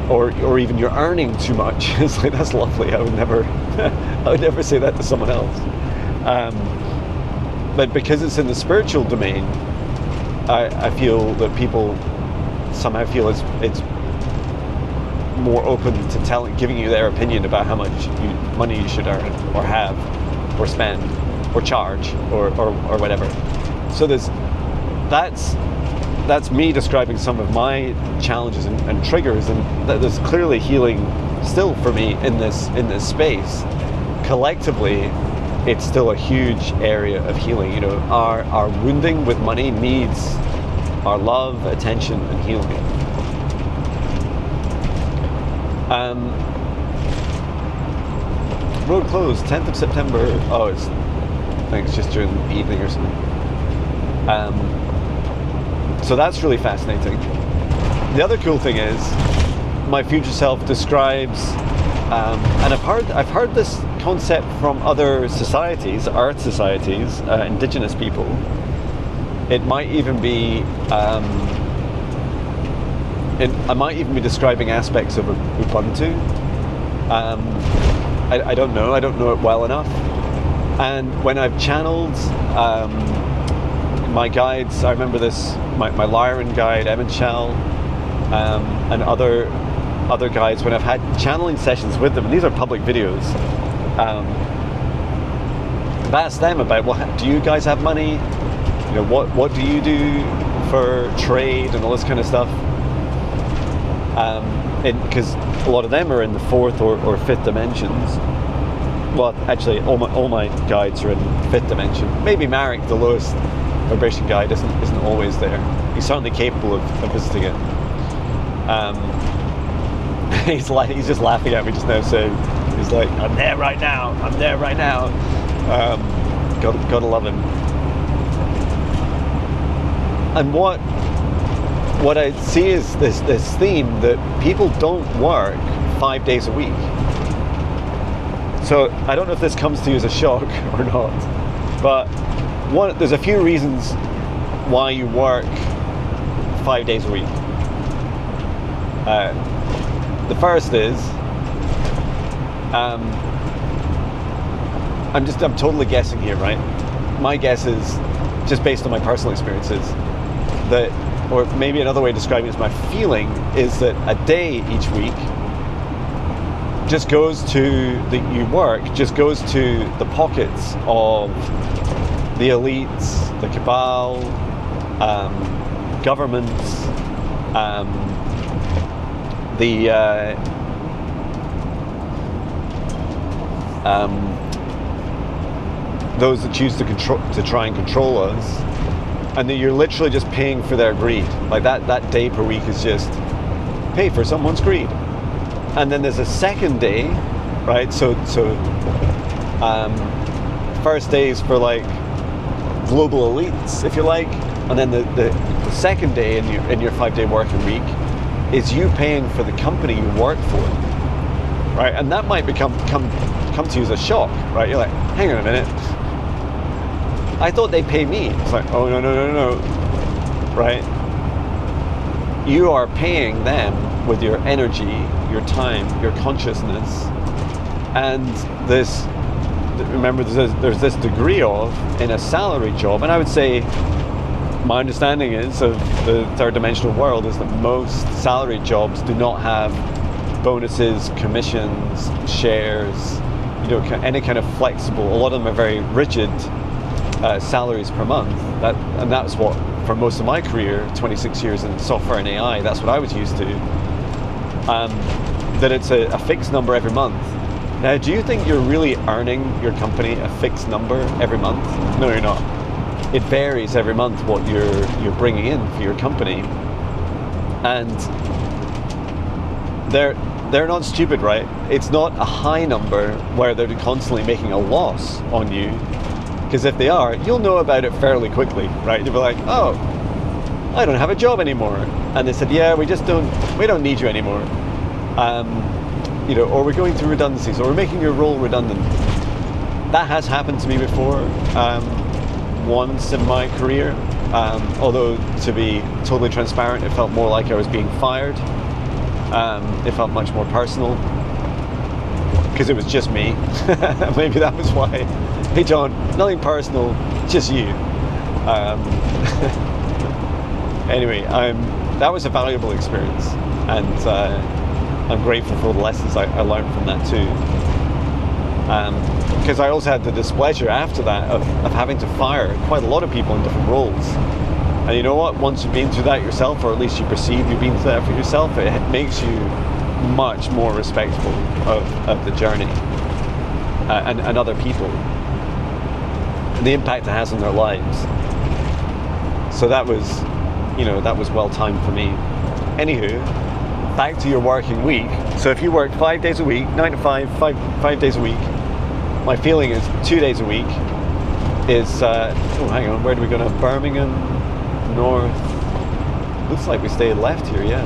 or even you're earning too much. It's like, that's lovely. I would never say that to someone else. But because it's in the spiritual domain, I feel that people somehow feel it's more open to giving you their opinion about how much money you should earn, or have, or spend, or charge, or whatever. So that's me describing some of my challenges and triggers, and there's clearly healing still for me in this space. Collectively, it's still a huge area of healing. Our wounding with money needs our love, attention, and healing. Road closed, 10th of September. Oh, I think it's just during the evening or something. So that's really fascinating. The other cool thing is, my future self describes, and I've heard this concept from other societies, earth societies, indigenous people. It might even be, I might even be describing aspects of Ubuntu. I don't know it well enough. And when I've channeled my guides, I remember this, my Lyran guide, Emmett Shell, and other guides, when I've had channeling sessions with them, and these are public videos, I've asked them about, well, do you guys have money? You know, what do you do for trade and all this kind of stuff? Because a lot of them are in the fourth or fifth dimensions. Well, actually, all my guides are in fifth dimension. Maybe Marek, the lowest vibration guide, isn't always there. He's certainly capable of visiting it. He's just laughing at me just now, so he's like, I'm there right now. I'm there right now. Gotta love him. And what I see is this theme that people don't work 5 days a week. So I don't know if this comes to you as a shock or not, but there's a few reasons why you work 5 days a week. The first is, I'm totally guessing here, right? My guess is, just based on my personal experiences, that, or maybe another way of describing it is my feeling, is that a day each week just goes to the pockets of the elites, the cabal, governments, those that choose to try and control us, and that you're literally just paying for their greed. Like that day per week is just pay for someone's greed. And then there's a second day, right? So first day is for like global elites, if you like, and then the second day in your 5 day working week is you paying for the company you work for, right? And that might come to you as a shock, right? You're like, hang on a minute, I thought they pay me. It's like, oh no, right? You are paying them with your energy, your time, your consciousness, and remember there's this degree of, in a salary job, and I would say my understanding is of the third dimensional world is that most salary jobs do not have bonuses, commissions, shares, any kind of flexible, a lot of them are very rigid salaries per month. And that's what, for most of my career, 26 years in software and AI, that's what I was used to. That it's a fixed number every month. Now, do you think you're really earning your company a fixed number every month? No, you're not. It varies every month what you're bringing in for your company, and they're not stupid, right? It's not a high number where they're constantly making a loss on you, because if they are, you'll know about it fairly quickly, right? You'll be like, oh, I don't have a job anymore, and they said, yeah, we don't need you anymore, or we're going through redundancies, or we're making your role redundant. That has happened to me before. Once in my career, although to be totally transparent, it felt more like I was being fired. It felt much more personal because it was just me. Maybe that was why. Hey John, nothing personal, just you. Anyway, that was a valuable experience, and I'm grateful for the lessons I learned from that too. Because I also had the displeasure after that of having to fire quite a lot of people in different roles. And you know what? Once you've been through that yourself, or at least you perceive you've been through that for yourself, it makes you much more respectful of the journey and other people, and the impact it has on their lives. So that was well timed for me. Anywho, back to your working week. So if you work 5 days a week, 9 to 5, 5 days a week, my feeling is 2 days a week is, hang on, where do we go now? Birmingham, north. Looks like we stayed left here, yeah.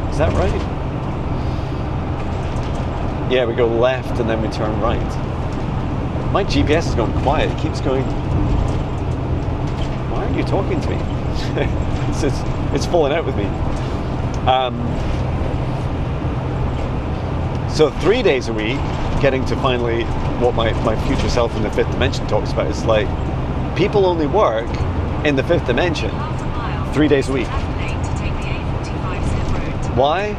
Is that right? Yeah, we go left and then we turn right. My GPS is going quiet. It keeps going. Why aren't you talking to me? It's falling out with me. So 3 days a week getting to finally what my future self in the fifth dimension talks about. It's like, people only work in the fifth dimension 3 days a week. Why?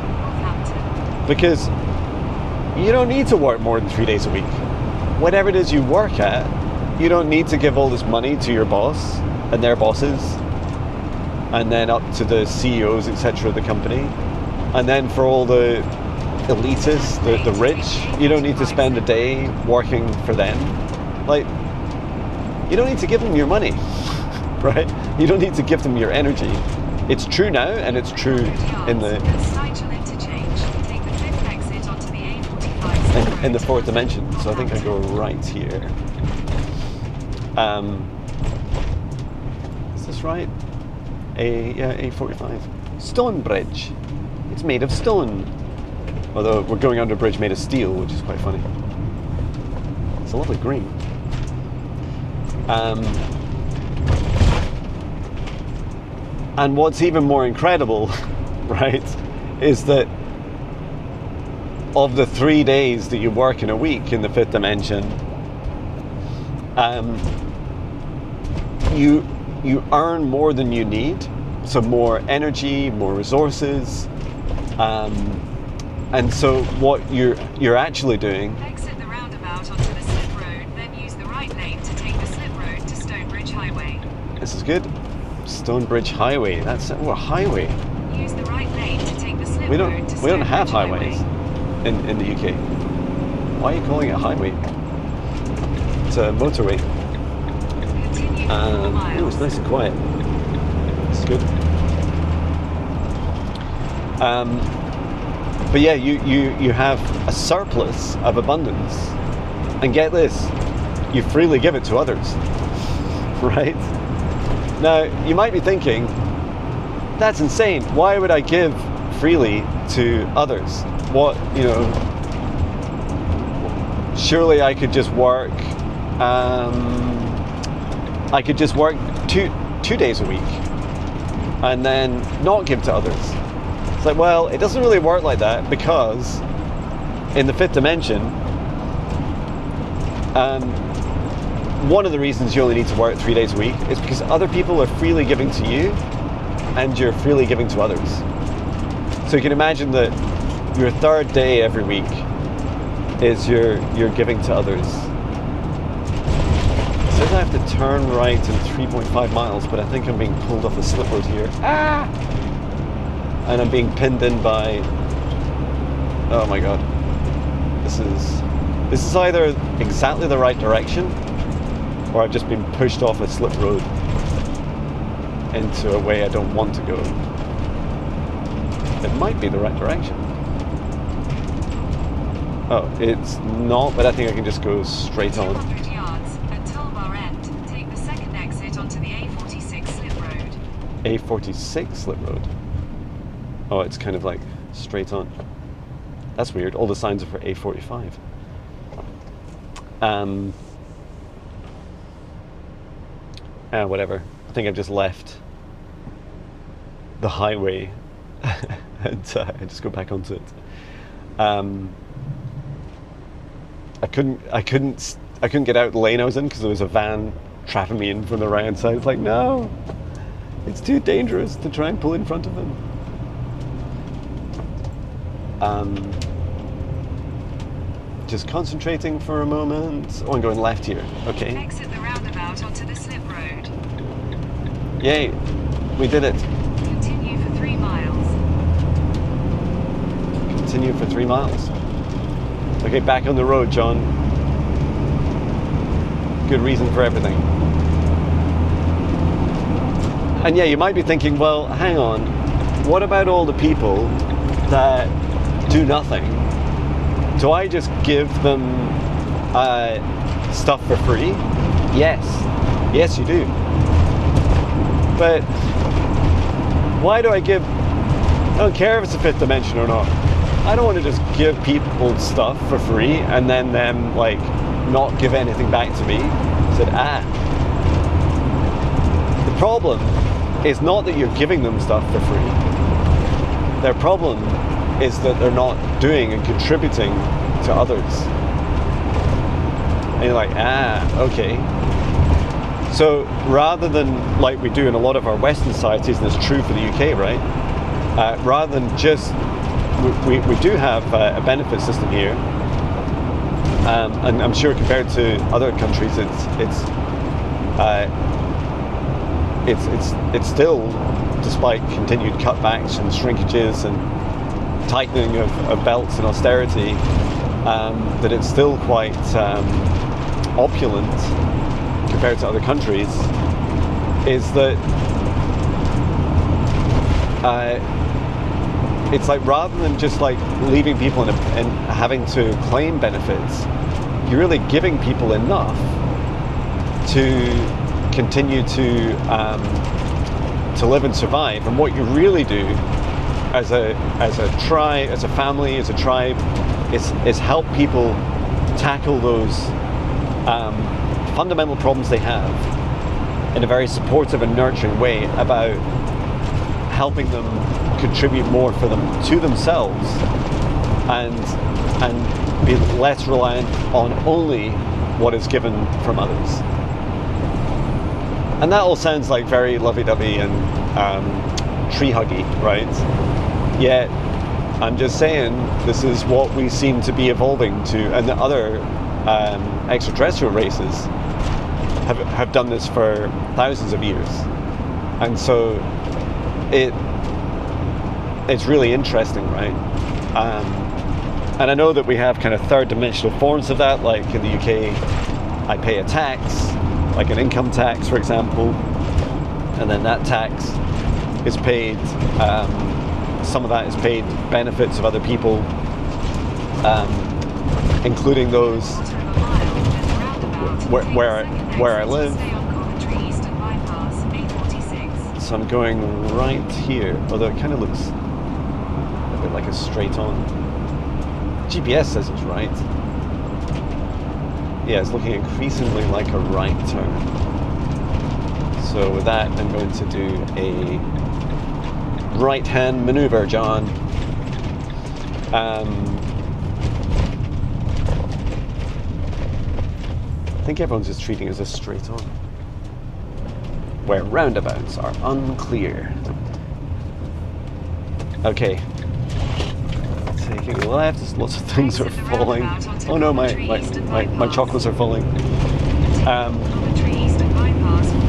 Because you don't need to work more than 3 days a week. Whatever it is you work at, you don't need to give all this money to your boss and their bosses, and then up to the CEOs, etc. of the company, and then for all the elitists, the rich, you don't need to spend a day working for them. Like, you don't need to give them your money, right? You don't need to give them your energy. It's true now, and it's true in the fourth dimension. So I think I go right here. Is this right? A45. Stone bridge. It's made of stone. Although we're going under a bridge made of steel, which is quite funny. It's a lovely green. And what's even more incredible, right, is that of the 3 days that you work in a week in the fifth dimension, you earn more than you need, so more energy, more resources, and so what you're actually doing.
Exit the roundabout onto the slip road, then use the right lane to take the slip road to Stonebridge Highway.
This is good. Stonebridge Highway. That's a highway.
Use the right lane to take the slip
We
road to Stonebridge
don't have highways
Highway.
in the UK. Why are you calling it a highway? It's a motorway.
Continue for 4 miles.
Ooh, it's nice and quiet. It's good. But yeah, you have a surplus of abundance, and get this, you freely give it to others, right? Now, you might be thinking, that's insane. Why would I give freely to others? What, surely I could just work, two days a week and then not give to others. It's like, well, it doesn't really work like that, because in the fifth dimension, one of the reasons you only need to work 3 days a week is because other people are freely giving to you and you're freely giving to others. So you can imagine that your third day every week is you're giving to others. It says I have to turn right in 3.5 miles, but I think I'm being pulled off the slip road here. Ah! And I'm being pinned in by, oh my god. This is either exactly the right direction, or I've just been pushed off a slip road into a way I don't want to go. It might be the right direction. Oh, it's not, but I think I can just go straight on.
200 yards at Tulbar End. Take the second exit onto the A46 slip road.
A46 slip road? Oh, it's kind of like straight on. That's weird. All the signs are for A45. Whatever. I think I've just left the highway and I just go back onto it. I couldn't get out the lane I was in because there was a van trapping me in from the right hand side. It's like, no, it's too dangerous to try and pull in front of them. Just concentrating for a moment. Oh, I'm going left here. Okay.
Exit the roundabout onto the slip road.
Yay, we did it.
Continue for 3 miles.
Continue for 3 miles. Okay, back on the road, John. Good reason for everything. And yeah, you might be thinking, well, hang on. What about all the people that do nothing? Do I just give them stuff for free? Yes. Yes, you do. But why do I give... I don't care if it's a fifth dimension or not. I don't want to just give people stuff for free and then them, like, not give anything back to me. I said, The problem is not that you're giving them stuff for free. Their problem is that they're not doing and contributing to others. And you're like, okay. So rather than like we do in a lot of our Western societies, and it's true for the UK, right? Rather than just, we do have a benefit system here, and I'm sure compared to other countries, it's still, despite continued cutbacks and shrinkages and tightening of belts and austerity, that it's still quite opulent compared to other countries, is that it's like rather than just like leaving people and having to claim benefits, you're really giving people enough to continue to live and survive. And what you really do as a tribe, as a family, as a tribe, is help people tackle those fundamental problems they have in a very supportive and nurturing way, about helping them contribute more for them to themselves, and be less reliant on only what is given from others. And that all sounds like very lovey-dovey and tree huggy, right? Yet I'm just saying this is what we seem to be evolving to, and the other extraterrestrial races have done this for thousands of years. And so it's really interesting, right? And I know that we have kind of third dimensional forms of that, like in the UK, I pay a tax, like an income tax, for example, and then that tax is paid, some of that is paid benefits of other people, including those where I live. So I'm going right here, although it kind of looks a bit like a straight on. GPS says it's right. Yeah, it's looking increasingly like a right turn. So with that, I'm going to do a right-hand maneuver, John. I think everyone's just treating it as a straight on, where roundabouts are unclear. Okay. Taking a left, there's lots of things are falling. Oh no, my chocolates are falling.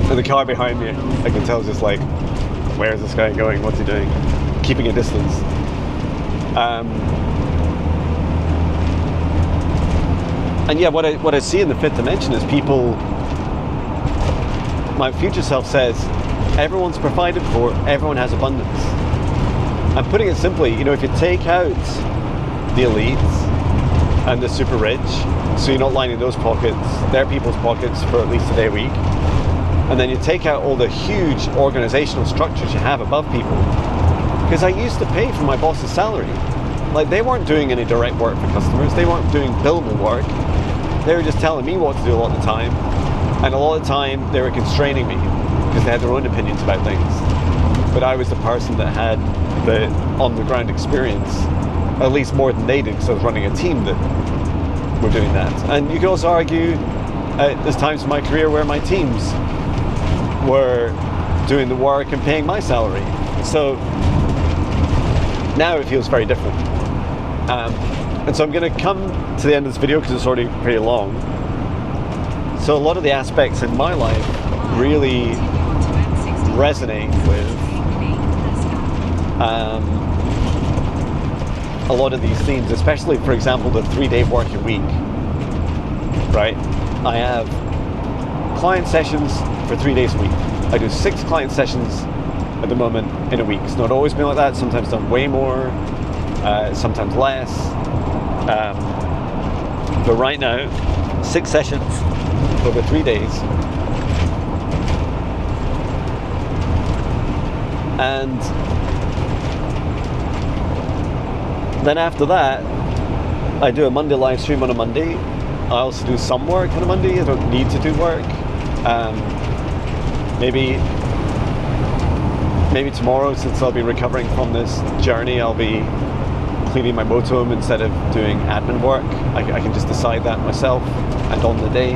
And the car behind me, I can tell, is just like, where is this guy going? What's he doing? Keeping a distance. And yeah, what I see in the fifth dimension is people, my future self says, everyone's provided for, everyone has abundance. I'm putting it simply, you know, if you take out the elites and the super rich, so you're not lining those pockets, their people's pockets for at least a day a week, and then you take out all the huge organizational structures you have above people, because I used to pay for my boss's salary. Like, they weren't doing any direct work for customers, they weren't doing billable work, they were just telling me what to do a lot of the time, and a lot of the time they were constraining me because they had their own opinions about things. But I was the person that had the on-the-ground experience, at least more than they did, because I was running a team that were doing that. And you could also argue there's times in my career where my teams were doing the work and paying my salary. So now it feels very different. And so I'm going to come to the end of this video because it's already pretty long. So a lot of the aspects in my life really resonate with a lot of these themes, especially, for example, the 3-day working week, right? I have client sessions for 3 days a week. I do 6 client sessions at the moment in a week. It's not always been like that. Sometimes done way more, sometimes less. But right now, 6 sessions over 3 days. And then after that, I do a Monday live stream on a Monday. I also do some work on a Monday. I don't need to do work. Maybe tomorrow, since I'll be recovering from this journey, I'll be cleaning my motorhome instead of doing admin work. I can just decide that myself. and on the day.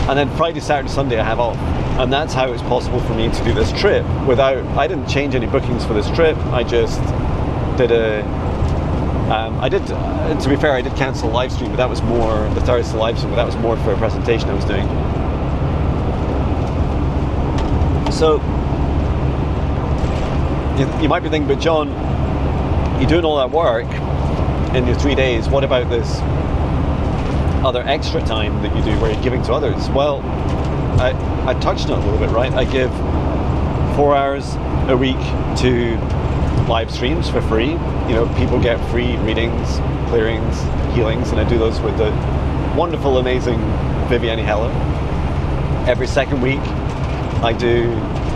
And then Friday, Saturday, Sunday I have off. And that's how it's possible for me to do this trip I didn't change any bookings for this trip. I just did to be fair, I did cancel a live stream, but that was more, the Thursday live stream, but that was more for a presentation I was doing. So, you might be thinking, but John, you're doing all that work in your 3 days, what about this other extra time that you do where you're giving to others? Well, I touched on it a little bit, right? I give 4 hours a week to live streams for free. You know, people get free readings, clearings, healings, and I do those with the wonderful, amazing Viviane Heller. Every second week, I do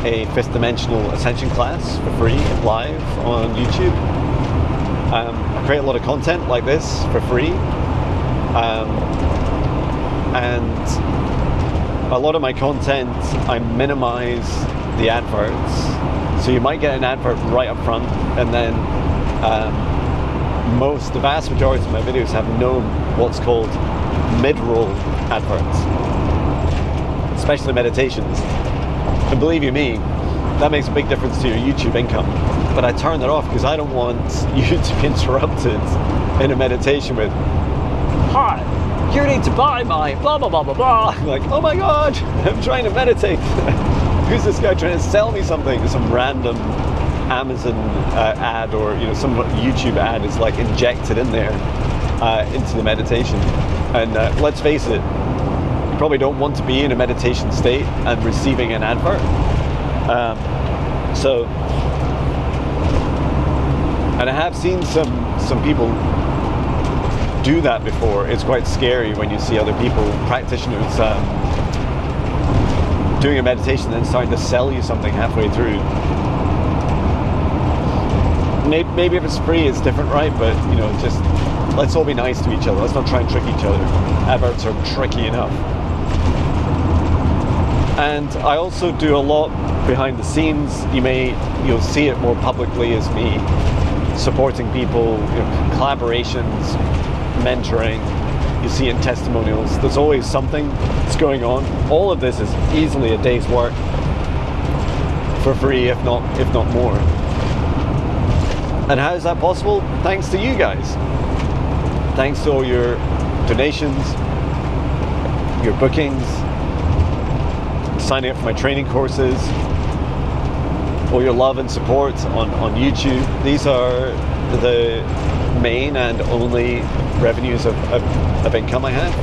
a 5th dimensional ascension class for free, live on YouTube. I create a lot of content like this for free. And a lot of my content, I minimize the adverts. So you might get an advert right up front, and then the vast majority of my videos have no what's called mid-roll adverts, especially meditations. And believe you me, that makes a big difference to your YouTube income. But I turn that off because I don't want you to be interrupted in a meditation with, "Hi, you need to buy my blah blah blah blah blah." Like, oh my god, I'm trying to meditate. Who's this guy trying to sell me something? Some random Amazon ad, or some YouTube ad is like injected in there into the meditation. And let's face it, you probably don't want to be in a meditation state and receiving an advert. And I have seen some people do that before. It's quite scary when you see other people, practitioners, doing a meditation and then starting to sell you something halfway through. Maybe if it's free, it's different, right? But just let's all be nice to each other. Let's not try and trick each other. Adverts are tricky enough. And I also do a lot behind the scenes. You'll see it more publicly as me supporting people, collaborations, mentoring. You see it in testimonials. There's always something that's going on. All of this is easily a day's work for free, if not more. And how is that possible? Thanks to you guys. Thanks to all your donations, your bookings, signing up for my training courses, all your love and support on YouTube. These are the main and only revenues of income I have,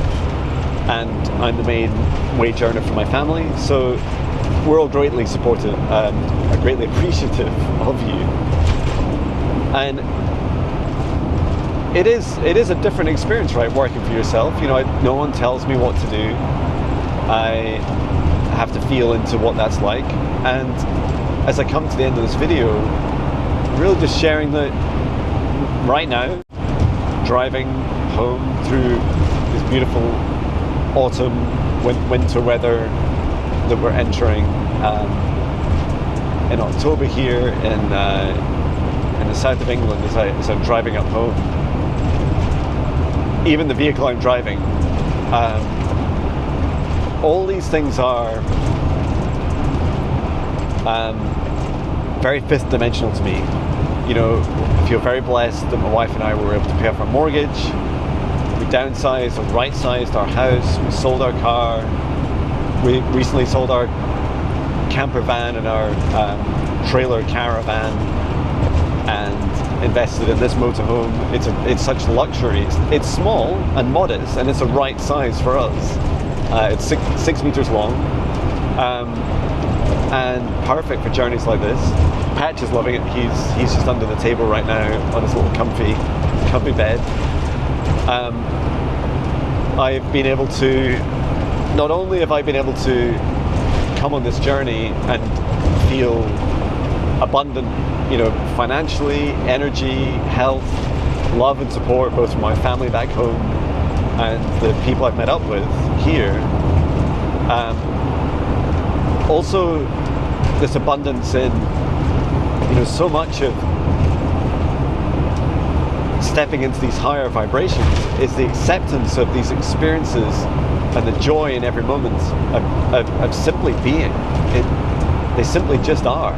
and I'm the main wage earner for my family, so we're all greatly supportive and greatly appreciative of you. And it is a different experience, right, working for yourself. No one tells me what to do. I have to feel into what that's like, and as I come to the end of this video, really just sharing that right now, driving home through this beautiful autumn, winter weather that we're entering in October here in the south of England, as I'm driving up home. Even the vehicle I'm driving, all these things are very 5th dimensional to me. I feel very blessed that my wife and I were able to pay off our mortgage. We downsized or right-sized our house. We sold our car. We recently sold our camper van and our trailer caravan and invested in this motorhome. It's such luxury. It's small and modest, and it's a right size for us. It's 6 meters long. And perfect for journeys like this. Patch is loving it. He's just under the table right now on his little comfy bed. I've been able to, not only have I been able to come on this journey and feel abundant, financially, energy, health, love and support, both from my family back home and the people I've met up with here. Also, this abundance in, so much of stepping into these higher vibrations is the acceptance of these experiences and the joy in every moment of simply being. They simply just are.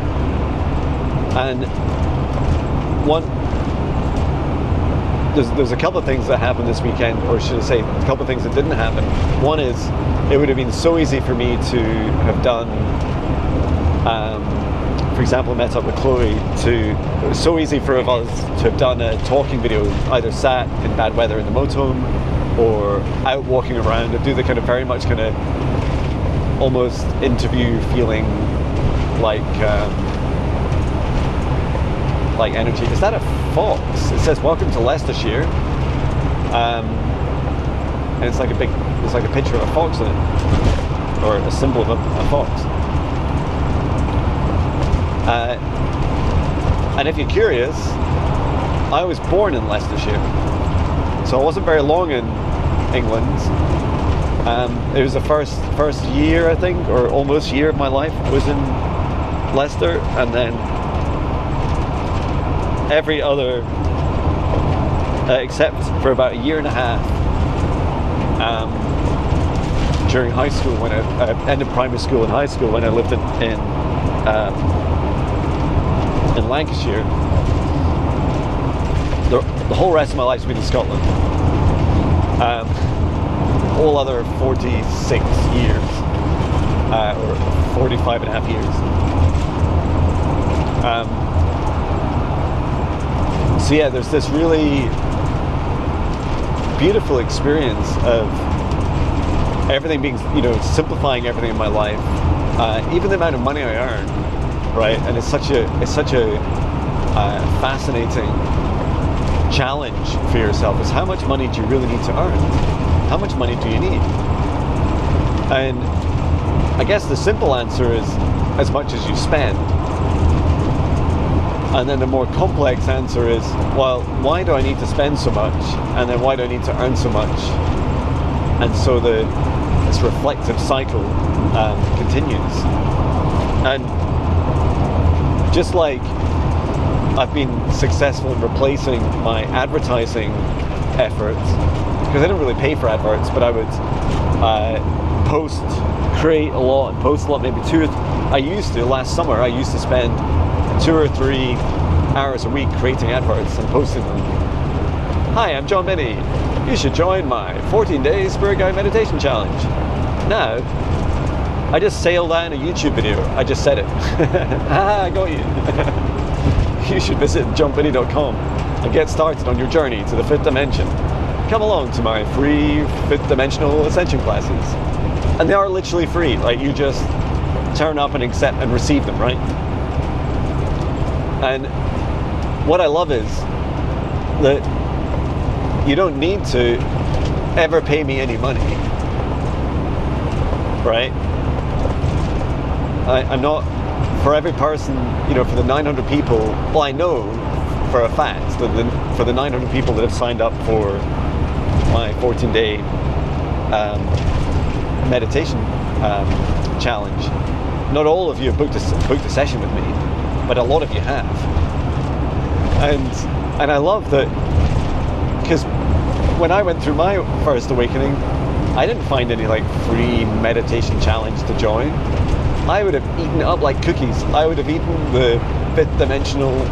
And there's a couple of things that happened this weekend, or should I say a couple of things that didn't happen. One is, it would have been so easy for me to have done, for example, met up with Chloe, it was so easy for us to have done a talking video, either sat in bad weather in the motorhome or out walking around, and do the kind of very much kind of almost interview feeling like energy. Is that a fox? It says welcome to Leicestershire, and it's like a picture of a fox in it, or a symbol of a fox. And if you're curious, I was born in Leicestershire, so I wasn't very long in England. It was the first year, I think, or almost year of my life was in Leicester, and then every other, except for about a year and a half, during high school, when I ended primary school and high school, when I lived in Lancashire. The whole rest of my life's been in Scotland. All other 46 years, or 45 and a half years. So yeah, there's this really beautiful experience of everything being, simplifying everything in my life, even the amount of money I earn, right? And it's such a fascinating challenge for yourself, is how much money do you really need to earn? How much money do you need? And I guess the simple answer is as much as you spend. And then the more complex answer is, well, why do I need to spend so much? And then why do I need to earn so much? And so this reflective cycle continues. And just like I've been successful in replacing my advertising efforts, because I didn't really pay for adverts, but I would create a lot and post a lot, maybe last summer I used to spend 2 or 3 hours a week creating adverts and posting them. Hi, I'm Jon Binnie. You should join my 14-day Spirit Guide Meditation Challenge. Now, I just sailed down a YouTube video. I just said it. I got you. You should visit jonbinnie.com and get started on your journey to the 5th dimension. Come along to my free 5th dimensional ascension classes. And they are literally free. Like, you just turn up and accept and receive them, right? And what I love is that you don't need to ever pay me any money, right? I'm not, for every person, for the 900 people, well, I know for a fact that for the 900 people that have signed up for my 14-day meditation challenge, not all of you have booked a session with me, but a lot of you have. And I love that, because when I went through my first awakening, I didn't find any free meditation challenge to join. I would have eaten it up like cookies. I would have eaten the 5th dimensional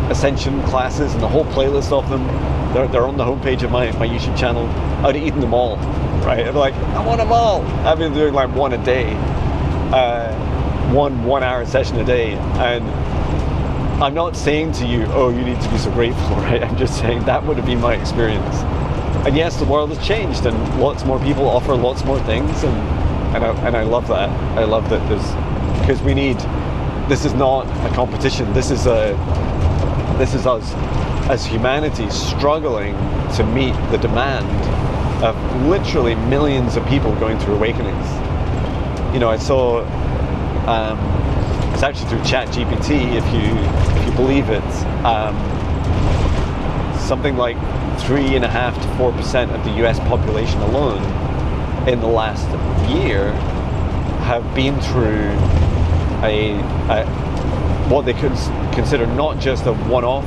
ascension classes and the whole playlist of them. They're on the homepage of my YouTube channel. I would have eaten them all, right? I'd be like, I want them all. I've been doing one a day, 1 hour session a day. And I'm not saying to you, oh, you need to be so grateful, right? I'm just saying that would have been my experience. And yes, the world has changed, and lots more people offer lots more things, and I love that. I love that because this is not a competition. This is us as humanity struggling to meet the demand of literally millions of people going through awakenings. I saw, it's actually through ChatGPT, if you believe it, something like 3.5% to 4% of the US population alone in the last year have been through what they could consider not just a one-off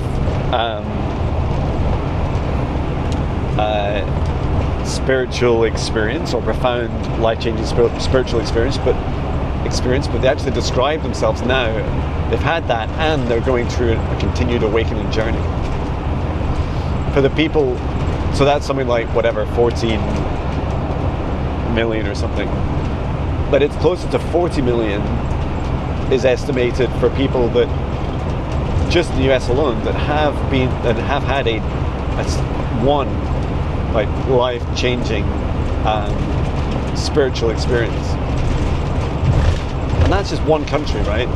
spiritual experience or profound life-changing spiritual experience, but they actually describe themselves now. They've had that and they're going through a continued awakening journey. For the people, so that's something like whatever, 14 million or something. But it's closer to 40 million is estimated for people that just in the US alone that have had one like life-changing spiritual experience. And that's just one country, right?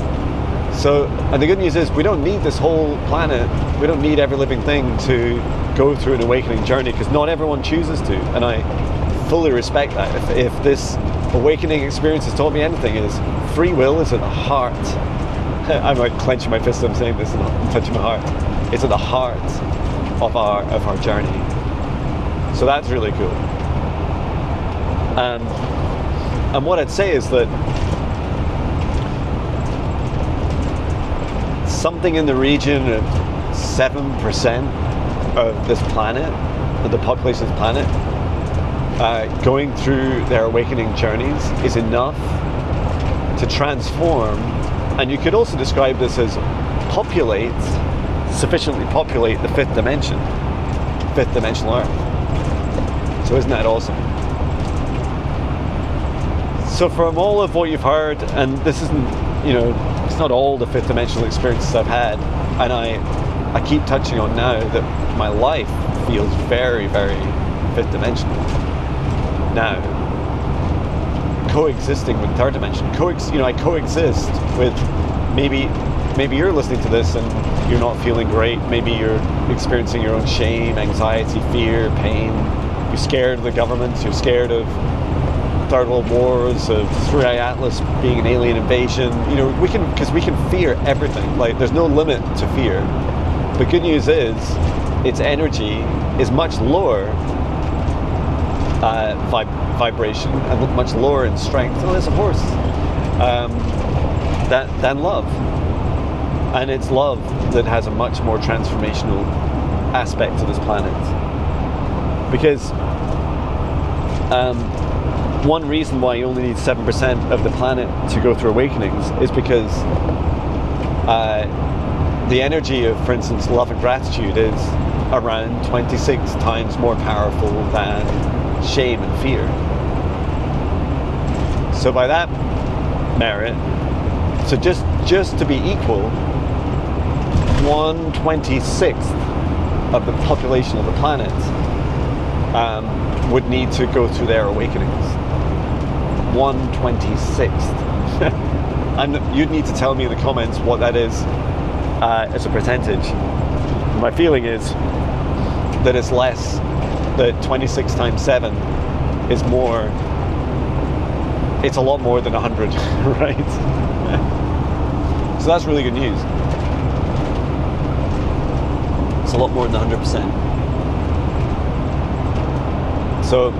So, and the good news is we don't need this whole planet, we don't need every living thing to go through an awakening journey, because not everyone chooses to, and I fully respect that. If this awakening experience has taught me anything, is free will is at the heart. I'm like clenching my fist, I'm saying this and touching my heart. It's at the heart of our journey. So that's really cool. And what I'd say is that something in the region of 7% of this planet, of the population of this planet, going through their awakening journeys is enough to transform. And you could also describe this as sufficiently populate the fifth dimensional Earth. So isn't that awesome? So from all of what you've heard, and this isn't, it's not all the fifth dimensional experiences I've had, and I keep touching on now that my life feels very, very fifth dimensional now, coexisting with third dimension. I coexist with, maybe you're listening to this and you're not feeling great. Maybe you're experiencing your own shame, anxiety, fear, pain. You're scared of the government. You're scared of Third World Wars, of 3i Atlas being an alien invasion. We can fear everything. Like, there's no limit to fear. The good news is, its energy is much lower vibration and much lower in strength. Oh, there's a horse. Than love. And it's love that has a much more transformational aspect to this planet. Because one reason why you only need 7% of the planet to go through awakenings is because the energy of, for instance, love and gratitude is around 26 times more powerful than shame and fear. So by that merit, so just to be equal, 1/26th of the population of the planet would need to go through their awakenings. 1/26th. And you'd need to tell me in the comments what that is as a percentage. My feeling is that it's less, that 26 times 7 is more, it's a lot more than 100, right? So that's really good news. It's a lot more than 100%. So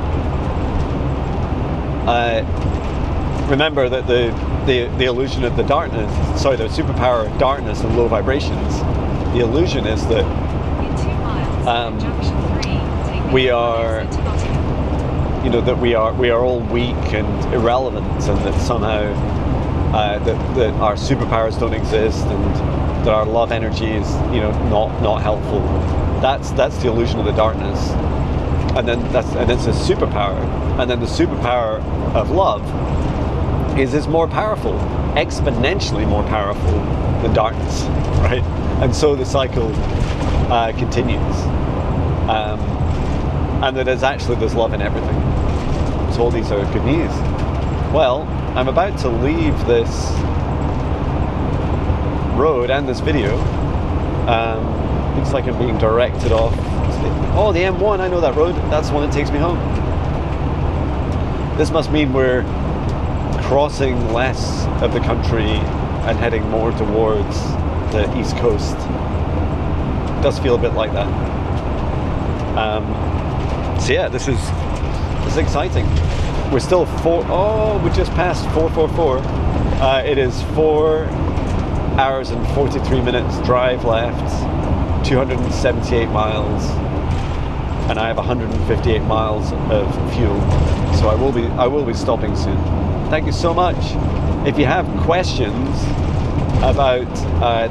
remember that the illusion of the darkness, the superpower of darkness and low vibrations, the illusion is that we are, that we are all weak and irrelevant, and that somehow that our superpowers don't exist, and that our love energy is not helpful. That's the illusion of the darkness, and it's a superpower, and then the superpower of love is more powerful, exponentially more powerful than darkness, right? And so the cycle continues, and that there's love in everything. So all these are good news. Well, I'm about to leave this road and this video. Looks like I'm being directed off. Oh, the M1, I know that road. That's the one that takes me home. This must mean we're crossing less of the country and heading more towards the East Coast. It does feel a bit like that. So yeah, this is exciting. We're still we just passed 444. It is 4 hours and 43 minutes drive left, 278 miles. and I have 158 miles of fuel, so I will be stopping soon. Thank you so much. If you have questions about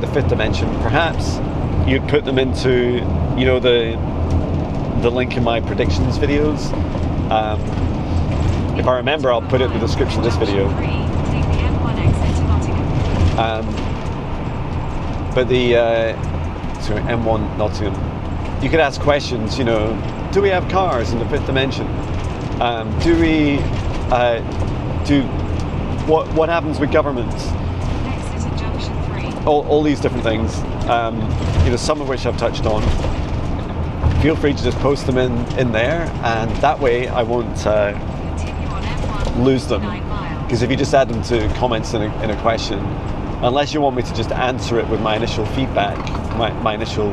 the fifth dimension, perhaps you'd put them into, you know, the link in my predictions videos. If I remember, I'll put it in the description of this video. But the sorry, M1 Nottingham. You could ask questions, you know, do we have cars in the fifth dimension? Do we what happens with governments?
Exit at junction 3.
All these different things, you know, some of which I've touched on. Feel free to just post them in there, and that way I won't
Continue on M1
lose them.
9 miles.
Because if you just add them to comments in a question, unless you want me to just answer it with my initial feedback, my initial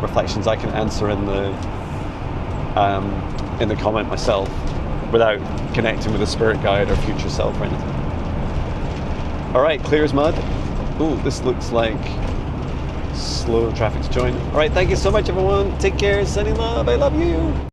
reflections, I can answer in the comment myself without connecting with a spirit guide or future self or anything. All right, clear as mud. Ooh, this looks like slow traffic to join. All right, thank you so much, everyone. Take care, sending love. I love you.